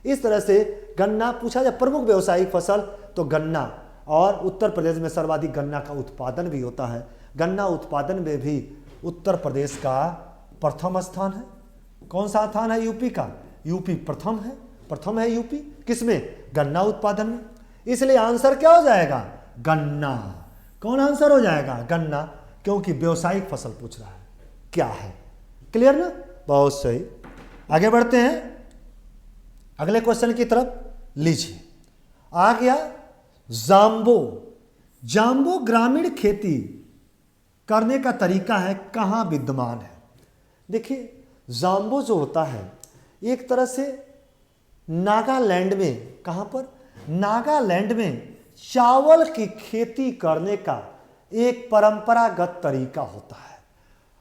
इस तरह से गन्ना पूछा जाए प्रमुख व्यवसायिक फसल, तो गन्ना, और उत्तर प्रदेश में सर्वाधिक गन्ना का उत्पादन भी होता है। गन्ना उत्पादन में भी उत्तर प्रदेश का प्रथम स्थान है। कौन सा स्थान है? यूपी का। यूपी प्रथम है यूपी, किसमें? गन्ना उत्पादन में। इसलिए आंसर क्या हो जाएगा? गन्ना। कौन आंसर हो जाएगा? गन्ना, क्योंकि व्यवसायिक फसल पूछ रहा है। क्या है? क्लियर ना? बहुत सही। आगे बढ़ते हैं अगले क्वेश्चन की तरफ। लीजिए, आ गया जाम्बो। जाम्बो ग्रामीण खेती करने का तरीका है, कहाँ विद्यमान है? देखिए, जाम्बो जो होता है एक तरह से नागालैंड में, कहाँ पर? नागालैंड में चावल की खेती करने का एक परंपरागत तरीका होता है।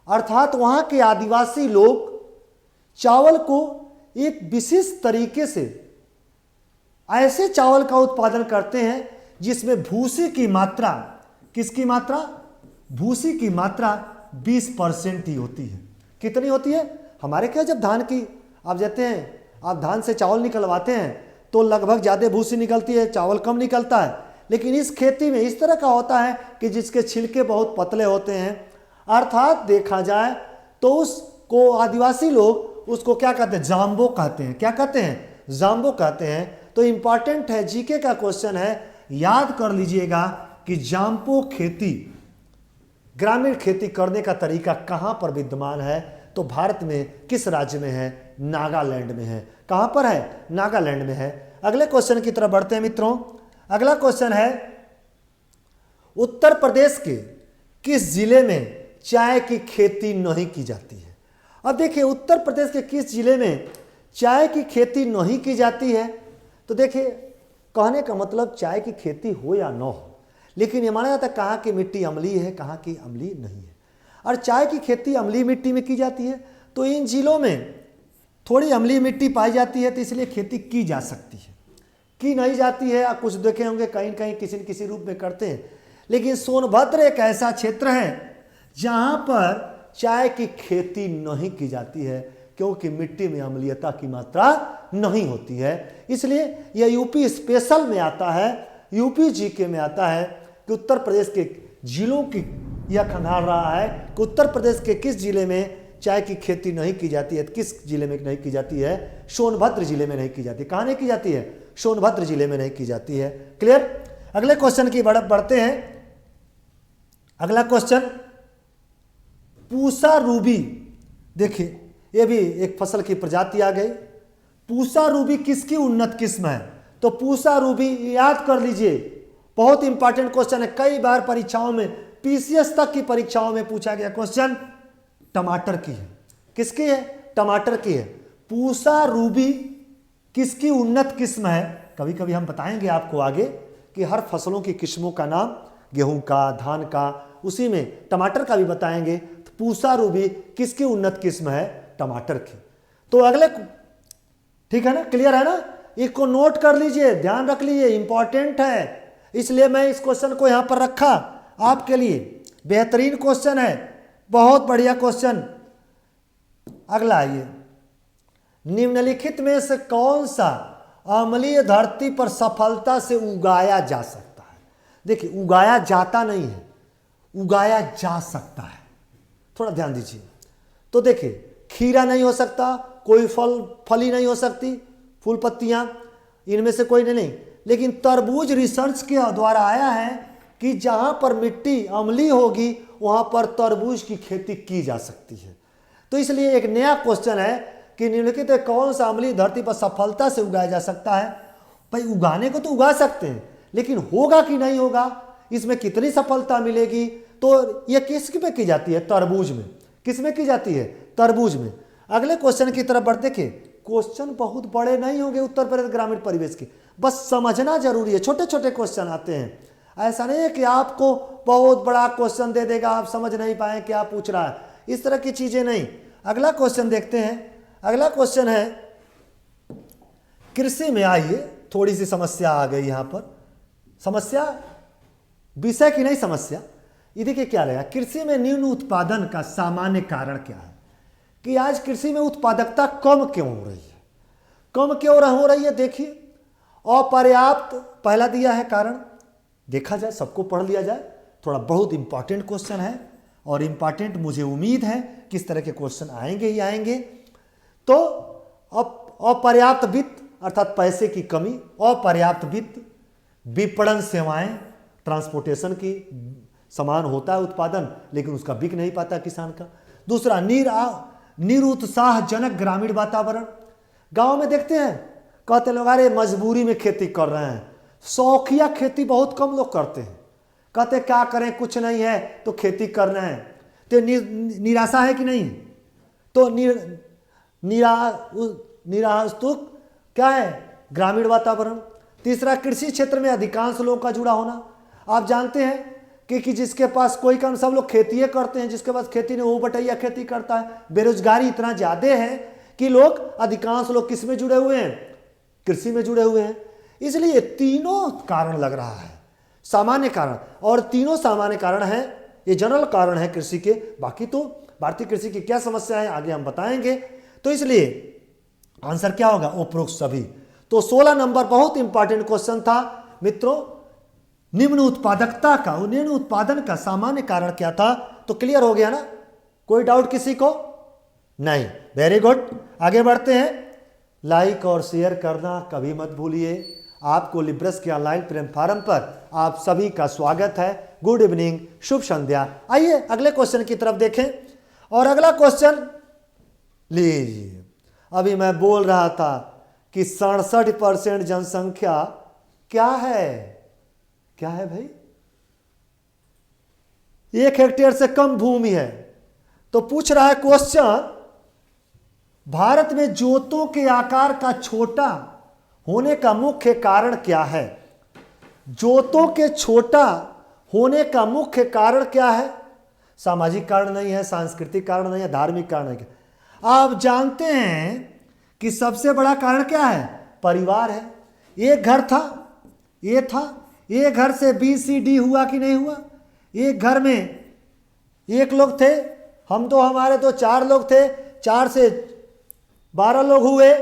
अर्थात वहाँ के आदिवासी लोग चावल को एक विशेष तरीके से, ऐसे चावल का उत्पादन करते हैं जिसमें भूसी की मात्रा, किसकी मात्रा? भूसी की मात्रा 20% ही होती है। कितनी होती है? हमारे क्या, जब धान की आप जाते हैं, आप धान से चावल निकलवाते हैं तो लगभग ज़्यादा भूसी निकलती है, चावल कम निकलता है। लेकिन इस खेती में इस तरह का होता है कि जिसके छिलके बहुत पतले होते हैं। अर्थात देखा जाए तो उसको आदिवासी लोग उसको क्या कहते हैं? जाम्बो कहते हैं। क्या कहते हैं? जाम्बो कहते हैं। तो इंपॉर्टेंट है, जीके का क्वेश्चन है, याद कर लीजिएगा कि जाम्बो खेती, ग्रामीण खेती करने का तरीका कहाँ पर विद्यमान है? तो भारत में किस राज्य में है? नागालैंड में है। कहाँ पर है? नागालैंड में है। अगले क्वेश्चन की तरफ बढ़ते हैं मित्रों। अगला क्वेश्चन है, उत्तर प्रदेश के किस जिले में चाय की खेती नहीं की जाती है? अब देखिए, उत्तर प्रदेश के किस जिले में चाय की खेती नहीं की जाती है? तो देखिए, कहने का मतलब चाय की खेती हो या न हो, लेकिन ये माना जाता है कहाँ की मिट्टी अम्लीय है, कहाँ की अम्लीय नहीं है। और चाय की खेती अम्लीय मिट्टी में की जाती है, तो इन जिलों में थोड़ी अम्लीय मिट्टी पाई जाती है, तो इसलिए खेती की जा सकती है। की नहीं जाती है, आप कुछ देखे होंगे कहीं कहीं किसी न किसी रूप में करते हैं। लेकिन सोनभद्र एक ऐसा क्षेत्र है जहाँ पर चाय की खेती नहीं की जाती है, क्योंकि मिट्टी में अम्लीयता की मात्रा नहीं होती है। इसलिए यह यूपी स्पेशल में आता है, यूपी जीके में आता है कि उत्तर प्रदेश के जिलों की यह खंगाल रहा है कि उत्तर प्रदेश के किस जिले में चाय की खेती नहीं की जाती है। किस जिले में नहीं की जाती है? सोनभद्र जिले में नहीं की जाती। कहाँ नहीं की जाती है? सोनभद्र जिले में नहीं की जाती है। क्लियर? अगले क्वेश्चन की बढ़ते हैं। अगला क्वेश्चन, पूसा रूबी। देखिए, ये भी एक फसल की प्रजाति आ गई। पूसा रूबी किसकी उन्नत किस्म है? तो पूसा रूबी याद कर लीजिए, बहुत इंपॉर्टेंट क्वेश्चन है। कई बार परीक्षाओं में, पीसीएस तक की परीक्षाओं में पूछा गया क्वेश्चन टमाटर की है। किसकी है? टमाटर की है। पूसा रूबी किसकी उन्नत किस्म है? कभी कभी हम बताएंगे आपको आगे कि हर फसलों की किस्मों का नाम, गेहूं का, धान का, उसी में टमाटर का भी बताएंगे। तो पूसा रूबी किसकी उन्नत किस्म है? टमाटर की। तो अगले, ठीक है ना? क्लियर है ना? इसको नोट कर लीजिए, ध्यान रख लीजिए, इंपॉर्टेंट है, इसलिए मैं इस क्वेश्चन को यहां पर रखा आपके लिए। बेहतरीन क्वेश्चन है, बहुत बढ़िया क्वेश्चन। अगला आइए, निम्नलिखित में से कौन सा अम्लीय धरती पर सफलता से उगाया जा सकता है? देखिए, उगाया जाता नहीं है, उगाया जा सकता है। थोड़ा ध्यान दीजिए। तो देखिए, खीरा नहीं हो सकता, कोई फली नहीं हो सकती, फूल पत्तियां, इनमें से कोई नहीं। लेकिन तरबूज रिसर्च के द्वारा आया है कि जहां पर मिट्टी अम्लीय होगी वहां पर तरबूज की खेती की जा सकती है। तो इसलिए एक नया क्वेश्चन है कि निम्नलिखित कौन सा अम्लीय धरती पर सफलता से उगाया जा सकता है? भाई, उगाने को तो उगा सकते हैं, लेकिन होगा कि नहीं होगा, इसमें कितनी सफलता मिलेगी? तो यह किस में की जाती है? तरबूज में। किस में की जाती है? तरबूज में। अगले क्वेश्चन की तरफ बढ़ते। देखिए, क्वेश्चन बहुत बड़े नहीं होंगे उत्तर प्रदेश ग्रामीण परिवेश के, बस समझना जरूरी है। छोटे छोटे क्वेश्चन आते हैं, ऐसा नहीं है कि आपको बहुत बड़ा क्वेश्चन दे देगा, आप समझ नहीं पाए क्या पूछ रहा है, इस तरह की चीजें नहीं। अगला क्वेश्चन देखते हैं। अगला क्वेश्चन है कृषि में। आइए, थोड़ी सी समस्या आ गई यहां पर। समस्या विषय की नहीं समस्या। ये देखिए क्या रहेगा, कृषि में निम्न उत्पादन का सामान्य कारण क्या है, कि आज कृषि में उत्पादकता कम क्यों हो रही है, कम क्यों हो रही है। देखिए अपर्याप्त पहला दिया है कारण, देखा जाए सबको पढ़ लिया जाए, थोड़ा बहुत इंपॉर्टेंट क्वेश्चन है और इंपॉर्टेंट मुझे उम्मीद है किस तरह के क्वेश्चन आएंगे ही आएंगे। तो अपर्याप्त वित्त अर्थात पैसे की कमी, अपर्याप्त वित्त, विपणन सेवाएं, ट्रांसपोर्टेशन की सामान होता है उत्पादन लेकिन उसका बिक नहीं पाता किसान का। दूसरा निरुत्साहजनक ग्रामीण वातावरण, गांव में देखते हैं कहते लोग अरे मजबूरी में खेती कर रहे हैं, शौकिया खेती बहुत कम लोग करते हैं, कहते क्या करें कुछ नहीं है तो खेती कर रहे हैं, तो निराशा है कि नहीं, तो निरास्तुक क्या है ग्रामीण वातावरण। तीसरा कृषि क्षेत्र में अधिकांश लोगों का जुड़ा होना, आप जानते हैं कि जिसके पास कोई काम, सब लोग खेती करते हैं, जिसके पास खेती नहीं वो बटैया खेती करता है। बेरोजगारी इतना ज़्यादा है कि लोग अधिकांश लोग किस में जुड़े हुए हैं, कृषि में जुड़े हुए हैं। इसलिए तीनों कारण लग रहा है सामान्य कारण, और तीनों सामान्य कारण हैं, ये जनरल कारण है कृषि के। बाकी तो भारतीय कृषि की क्या समस्या है आगे हम बताएंगे। तो इसलिए आंसर क्या होगा, उपरोक्त सभी। तो 16 नंबर बहुत इंपॉर्टेंट क्वेश्चन था मित्रों, निम्न उत्पादकता का, निम्न उत्पादन का सामान्य कारण क्या था। तो क्लियर हो गया ना, कोई डाउट किसी को नहीं, वेरी गुड। आगे बढ़ते हैं, लाइक और शेयर करना कभी मत भूलिए। आपको लिब्रस के ऑनलाइन प्लेटफॉर्म पर आप सभी का स्वागत है। गुड इवनिंग, शुभ संध्या। आइए अगले क्वेश्चन की तरफ देखें, और अगला क्वेश्चन लीजिए। अभी मैं बोल रहा था कि 67% जनसंख्या क्या है, क्या है भाई, 1 हेक्टेयर से कम भूमि है। तो पूछ रहा है क्वेश्चन, भारत में जोतों के आकार का छोटा होने का मुख्य कारण क्या है। जोतों के छोटा होने का मुख्य कारण क्या है, सामाजिक कारण नहीं है, सांस्कृतिक कारण नहीं है, धार्मिक कारण नहीं है। आप जानते हैं कि सबसे बड़ा कारण क्या है, परिवार है। एक घर था, ये था, एक घर से BCD हुआ कि नहीं हुआ, एक घर में एक लोग थे, हम तो हमारे तो 4 लोग थे, 4 से 12 लोग हुए,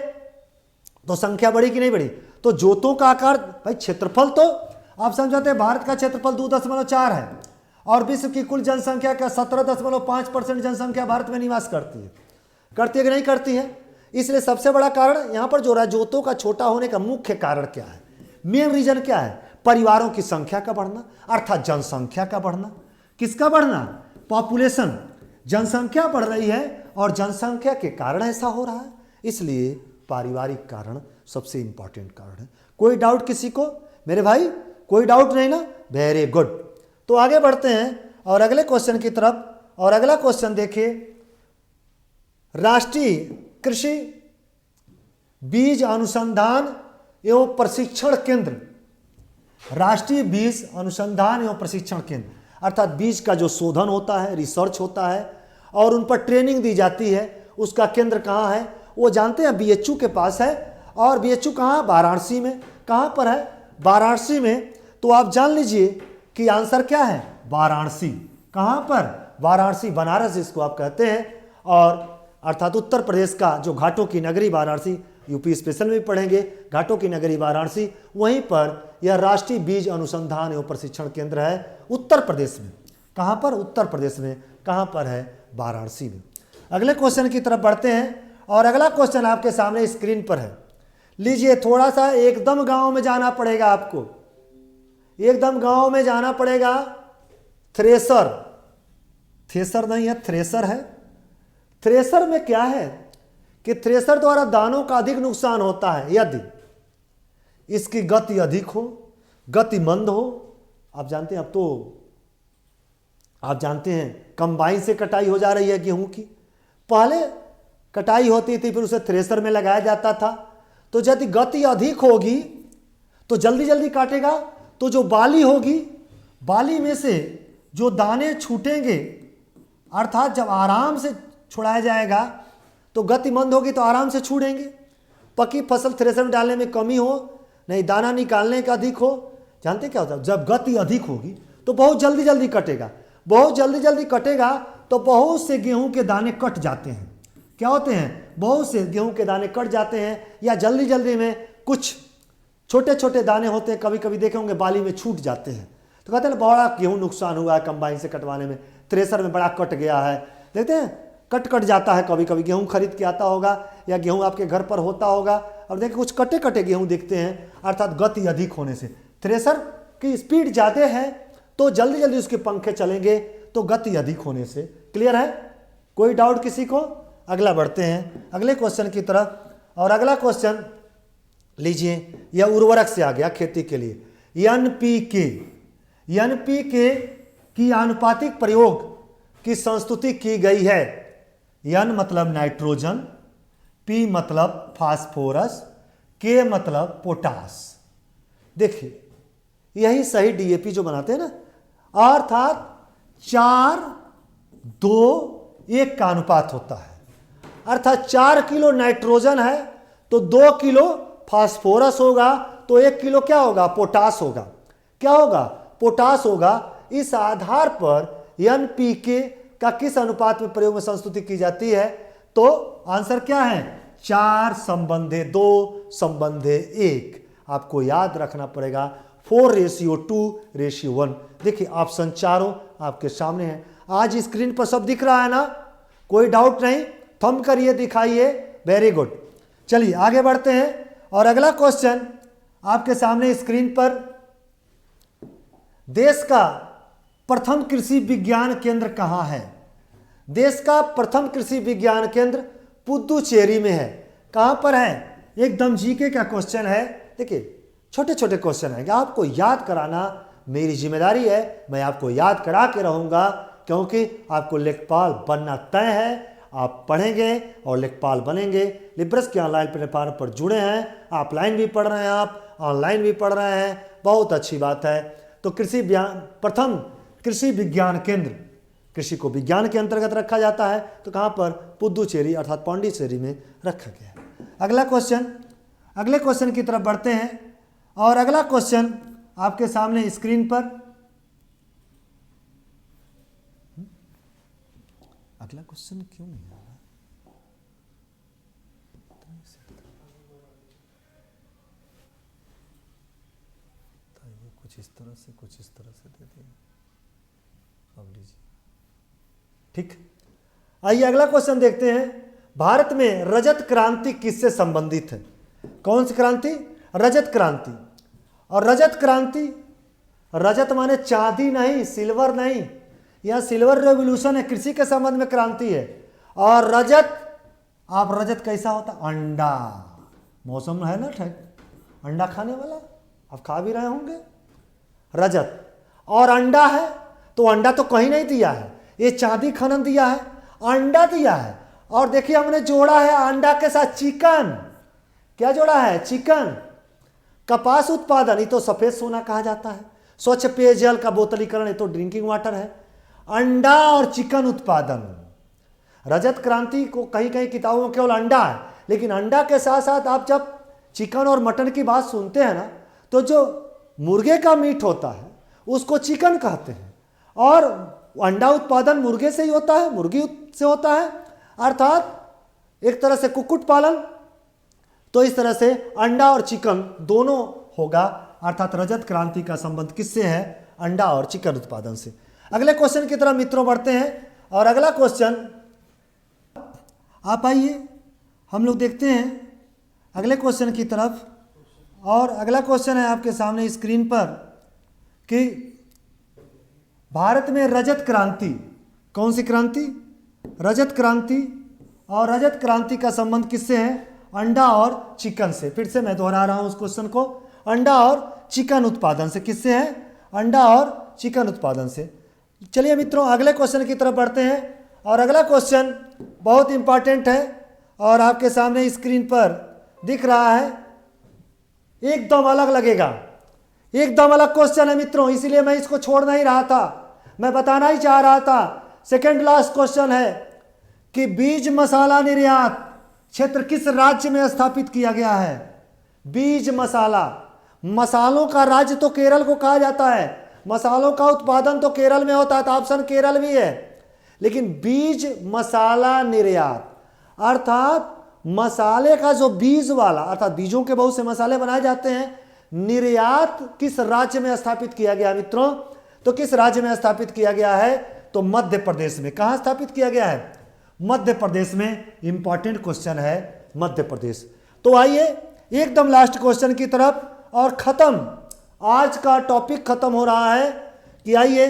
तो संख्या बढ़ी कि नहीं बढ़ी। तो जोतों का आकार, भाई क्षेत्रफल तो आप समझाते हैं, भारत का क्षेत्रफल 2.4 है और विश्व की कुल जनसंख्या का 17.5% जनसंख्या भारत में निवास करती है कि नहीं करती है। इसलिए सबसे बड़ा कारण यहां पर जो रहा, जोतों का छोटा होने का मुख्य कारण क्या है, मेन रीजन क्या है, परिवारों की संख्या का बढ़ना, अर्थात जनसंख्या का बढ़ना। किसका बढ़ना, पॉपुलेशन, जनसंख्या बढ़ रही है और जनसंख्या के कारण ऐसा हो रहा है। इसलिए पारिवारिक कारण सबसे इंपॉर्टेंट कारण है। कोई डाउट किसी को मेरे भाई, कोई डाउट नहीं ना, वेरी गुड। तो आगे बढ़ते हैं और अगले क्वेश्चन की तरफ, और अगला क्वेश्चन देखिए, राष्ट्रीय कृषि बीज अनुसंधान एवं प्रशिक्षण केंद्र, राष्ट्रीय बीज अनुसंधान एवं प्रशिक्षण केंद्र अर्थात बीज का जो शोधन होता है, रिसर्च होता है और उन पर ट्रेनिंग दी जाती है, उसका केंद्र कहाँ है, वो जानते हैं BHU के पास है। और BHU कहाँ है, वाराणसी में। कहाँ पर है, वाराणसी में। तो आप जान लीजिए कि आंसर क्या है, वाराणसी। कहाँ पर, वाराणसी, बनारस जिसको आप कहते हैं, और अर्थात उत्तर प्रदेश का जो घाटों की नगरी वाराणसी, यूपी स्पेशल में भी पढ़ेंगे, घाटों की नगरी वाराणसी, वहीं पर यह राष्ट्रीय बीज अनुसंधान एवं प्रशिक्षण केंद्र है उत्तर प्रदेश में। कहाँ पर, उत्तर प्रदेश में। कहाँ पर है, वाराणसी में। अगले क्वेश्चन की तरफ बढ़ते हैं, और अगला क्वेश्चन आपके सामने स्क्रीन पर है। लीजिए, थोड़ा सा एकदम गांव में जाना पड़ेगा आपको, एकदम गांव में जाना पड़ेगा। थ्रेसर, थ्रेसर नहीं है, थ्रेसर है। थ्रेसर में क्या है कि थ्रेसर द्वारा दानों का अधिक नुकसान होता है यदि इसकी गति अधिक हो, गति मंद हो। आप जानते हैं, अब तो आप जानते हैं कंबाइन से कटाई हो जा रही है गेहूं की, पहले कटाई होती थी फिर उसे थ्रेसर में लगाया जाता था। तो यदि गति अधिक होगी तो जल्दी जल्दी काटेगा, तो जो बाली होगी, बाली में से जो दाने छूटेंगे, अर्थात जब आराम से छुड़ाया जाएगा तो गति मंद होगी तो आराम से छूटेंगे। पकी फसल थ्रेसर में डालने में कमी हो, नहीं दाना निकालने का अधिक हो, जानते क्या होता है, जब गति अधिक होगी तो बहुत जल्दी जल्दी कटेगा, बहुत जल्दी जल्दी कटेगा तो बहुत से गेहूं के दाने कट जाते हैं। क्या होते हैं, बहुत से गेहूं के दाने कट जाते हैं, या जल्दी जल्दी में कुछ छोटे छोटे दाने होते हैं, कभी कभी देखे होंगे बाली में छूट जाते हैं। तो कहते हैं बड़ा गेहूं नुकसान हुआ है कंबाइन से कटवाने में, थ्रेसर में बड़ा कट गया है। देखते हैं कट जाता है, कभी कभी गेहूं खरीद के आता होगा या गेहूं आपके घर पर होता होगा, अब देखिए कुछ कटे कटे गेहूं दिखते हैं, अर्थात गति अधिक होने से। थ्रेसर की स्पीड ज़्यादा है तो जल्दी जल्दी उसके पंखे चलेंगे, तो गति अधिक होने से। क्लियर है, कोई डाउट किसी को? अगला बढ़ते हैं अगले क्वेश्चन की तरफ। और अगला क्वेश्चन लीजिए, यह उर्वरक से आ गया खेती के लिए। एनपीके की आनुपातिक प्रयोग की संस्तुति की गई है। एन मतलब नाइट्रोजन, पी मतलब फास्फोरस, के मतलब पोटास। देखिए यही सही डीएपी जो बनाते हैं ना, अर्थात 4:2:1 का अनुपात होता है। अर्थात 4 किलो नाइट्रोजन है तो 2 किलो फास्फोरस होगा, तो 1 किलो क्या होगा, पोटास होगा। क्या होगा, पोटास होगा। इस आधार पर एनपीके का किस अनुपात में प्रयोग में संस्तुति की जाती है, तो आंसर क्या है, 4:2:1। आपको याद रखना पड़ेगा 4:2:1। देखिए ऑप्शन चारों आपके सामने है, आज स्क्रीन पर सब दिख रहा है ना, कोई डाउट नहीं, थंब करिए, दिखाइए, वेरी गुड। चलिए आगे बढ़ते हैं और अगला क्वेश्चन आपके सामने स्क्रीन पर, देश का प्रथम कृषि विज्ञान केंद्र कहाँ है? देश का प्रथम कृषि विज्ञान केंद्र पुदुचेरी में है। कहाँ पर है, एकदम जीके का क्वेश्चन है। देखिए छोटे छोटे क्वेश्चन आएंगे, आपको याद कराना मेरी जिम्मेदारी है, मैं आपको याद करा के रहूँगा, क्योंकि आपको लेखपाल बनना तय है। आप पढ़ेंगे और लेखपाल बनेंगे। लिब्रस के ऑनलाइन प्लेटफॉर्म पर जुड़े हैं, ऑफलाइन भी पढ़ रहे हैं, आप ऑनलाइन भी पढ़ रहे हैं, बहुत अच्छी बात है। तो प्रथम कृषि विज्ञान केंद्र, कृषि को विज्ञान के अंतर्गत रखा जाता है, तो कहाँ पर, पुदुचेरी अर्थात पांडिचेरी में रखा गया है। अगले क्वेश्चन की तरफ बढ़ते हैं और अगला क्वेश्चन आपके सामने स्क्रीन पर, अगला क्वेश्चन क्यों नहीं आ रहा? कुछ इस तरह से, कुछ इस तरह से दे दिए, अब लीजिए, ठीक। आइए अगला क्वेश्चन देखते हैं। भारत में रजत क्रांति किससे संबंधित है? कौन सी क्रांति? रजत क्रांति। और रजत क्रांति, रजत माने चांदी नहीं, सिल्वर नहीं, यह सिल्वर रेवोल्यूशन है, कृषि के संबंध में क्रांति है। और रजत, आप रजत कैसा होता, अंडा, मौसम है ना ठीक, अंडा खाने वाला, आप खा भी रहे होंगे रजत। और अंडा है तो अंडा तो कहीं नहीं दिया है, ये चांदी खनन दिया है, अंडा दिया है। और देखिए हमने जोड़ा है अंडा के साथ चिकन। क्या जोड़ा है, चिकन। कपास उत्पादन, ये तो सफेद सोना कहा जाता है। स्वच्छ पेयजल का बोतलीकरण, ये तो ड्रिंकिंग वाटर है। अंडा और चिकन उत्पादन, रजत क्रांति को कहीं कहीं किताबों में केवल अंडा है, लेकिन अंडा के साथ साथ आप जब चिकन और मटन की बात सुनते हैं ना, तो जो मुर्गे का मीट होता है उसको चिकन कहते हैं, और अंडा उत्पादन मुर्गे से ही होता है, मुर्गी से होता है, अर्थात एक तरह से कुक्कुट पालन। तो इस तरह से अंडा और चिकन दोनों होगा, अर्थात रजत क्रांति का संबंध किससे है, अंडा और चिकन उत्पादन से। अगले क्वेश्चन की तरफ मित्रों बढ़ते हैं और अगला क्वेश्चन, आप आइए हम लोग देखते हैं अगले क्वेश्चन की तरफ। और अगला क्वेश्चन है आपके सामने स्क्रीन पर कि भारत में रजत क्रांति, कौन सी क्रांति, रजत क्रांति, और रजत क्रांति का संबंध किससे है, अंडा और चिकन से। फिर से मैं दोहरा रहा हूं उस क्वेश्चन को, अंडा और चिकन उत्पादन से। किससे है, अंडा और चिकन उत्पादन से। चलिए मित्रों अगले क्वेश्चन की तरफ बढ़ते हैं और अगला क्वेश्चन बहुत इंपॉर्टेंट है और आपके सामने स्क्रीन पर दिख रहा है, एकदम अलग लगेगा, एकदम अलग क्वेश्चन है मित्रों, इसीलिए मैं इसको छोड़ नहीं रहा था, मैं बताना ही चाह रहा था। सेकेंड लास्ट क्वेश्चन है कि बीज मसाला निर्यात क्षेत्र किस राज्य में स्थापित किया गया है। बीज मसाला मसालों का राज्य तो केरल को कहा जाता है, मसालों का उत्पादन तो केरल में होता है, तो ऑप्शन केरल भी है। लेकिन बीज मसाला निर्यात अर्थात मसाले का जो बीज वाला, अर्थात बीजों के बहुत से मसाले बनाए जाते हैं, निर्यात किस राज्य में स्थापित किया गया मित्रों? तो किस राज्य में स्थापित किया गया है? तो मध्य प्रदेश में। कहां स्थापित किया गया है? मध्य प्रदेश में। इंपॉर्टेंट क्वेश्चन है मध्य प्रदेश। तो आइए एकदम लास्ट क्वेश्चन की तरफ, और खत्म, आज का टॉपिक खत्म हो रहा है कि आइए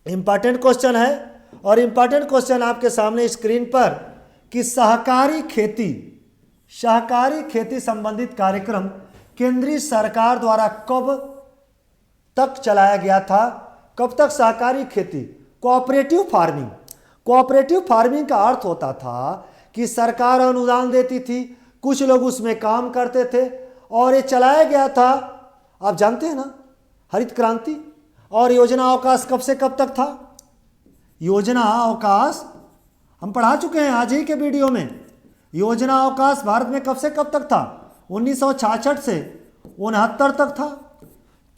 इंपॉर्टेंट क्वेश्चन है, और इंपॉर्टेंट क्वेश्चन आपके सामने स्क्रीन पर कि सहकारी खेती संबंधित कार्यक्रम केंद्रीय सरकार द्वारा कब तक चलाया गया था? कब तक सहकारी खेती, कोऑपरेटिव फार्मिंग का अर्थ होता था कि सरकार अनुदान देती थी, कुछ लोग उसमें काम करते थे, और ये चलाया गया था, आप जानते हैं ना, हरित क्रांति। और योजना अवकाश कब से कब तक था? योजना अवकाश हम पढ़ा चुके हैं आज ही के वीडियो में। योजना अवकाश भारत में कब से कब तक था? 1966 से 69 तक था।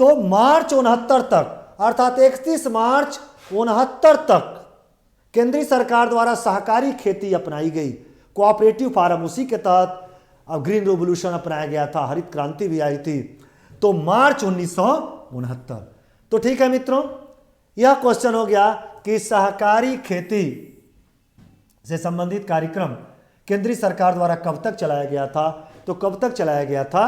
तो मार्च 69 तक, अर्थात 31 मार्च 69 तक केंद्रीय सरकार द्वारा सहकारी खेती अपनाई गई, कोऑपरेटिव फार्म। उसी के तहत अब ग्रीन रेवोल्यूशन अपनाया गया था, हरित क्रांति भी आई थी। तो मार्च 1969। तो ठीक है मित्रों, यह क्वेश्चन हो गया कि सहकारी खेती से संबंधित कार्यक्रम केंद्रीय सरकार द्वारा कब तक चलाया गया था? तो कब तक चलाया गया था?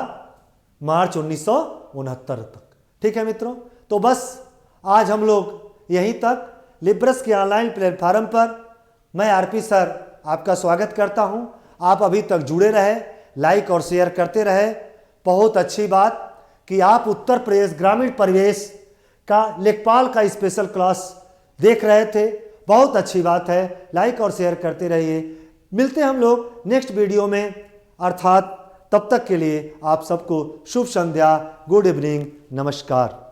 मार्च 1969 तक। ठीक है मित्रों, तो बस आज हम लोग यहीं तक। लिब्रस के ऑनलाइन प्लेटफॉर्म पर मैं आरपी सर आपका स्वागत करता हूं। आप अभी तक जुड़े रहे, लाइक और शेयर करते रहे। बहुत अच्छी बात कि आप उत्तर प्रदेश ग्रामीण परिवेश का लेखपाल का स्पेशल क्लास देख रहे थे, बहुत अच्छी बात है। लाइक और शेयर करते रहिए। मिलते हैं हम लोग नेक्स्ट वीडियो में, अर्थात तब तक के लिए आप सबको शुभ संध्या, गुड इवनिंग, नमस्कार।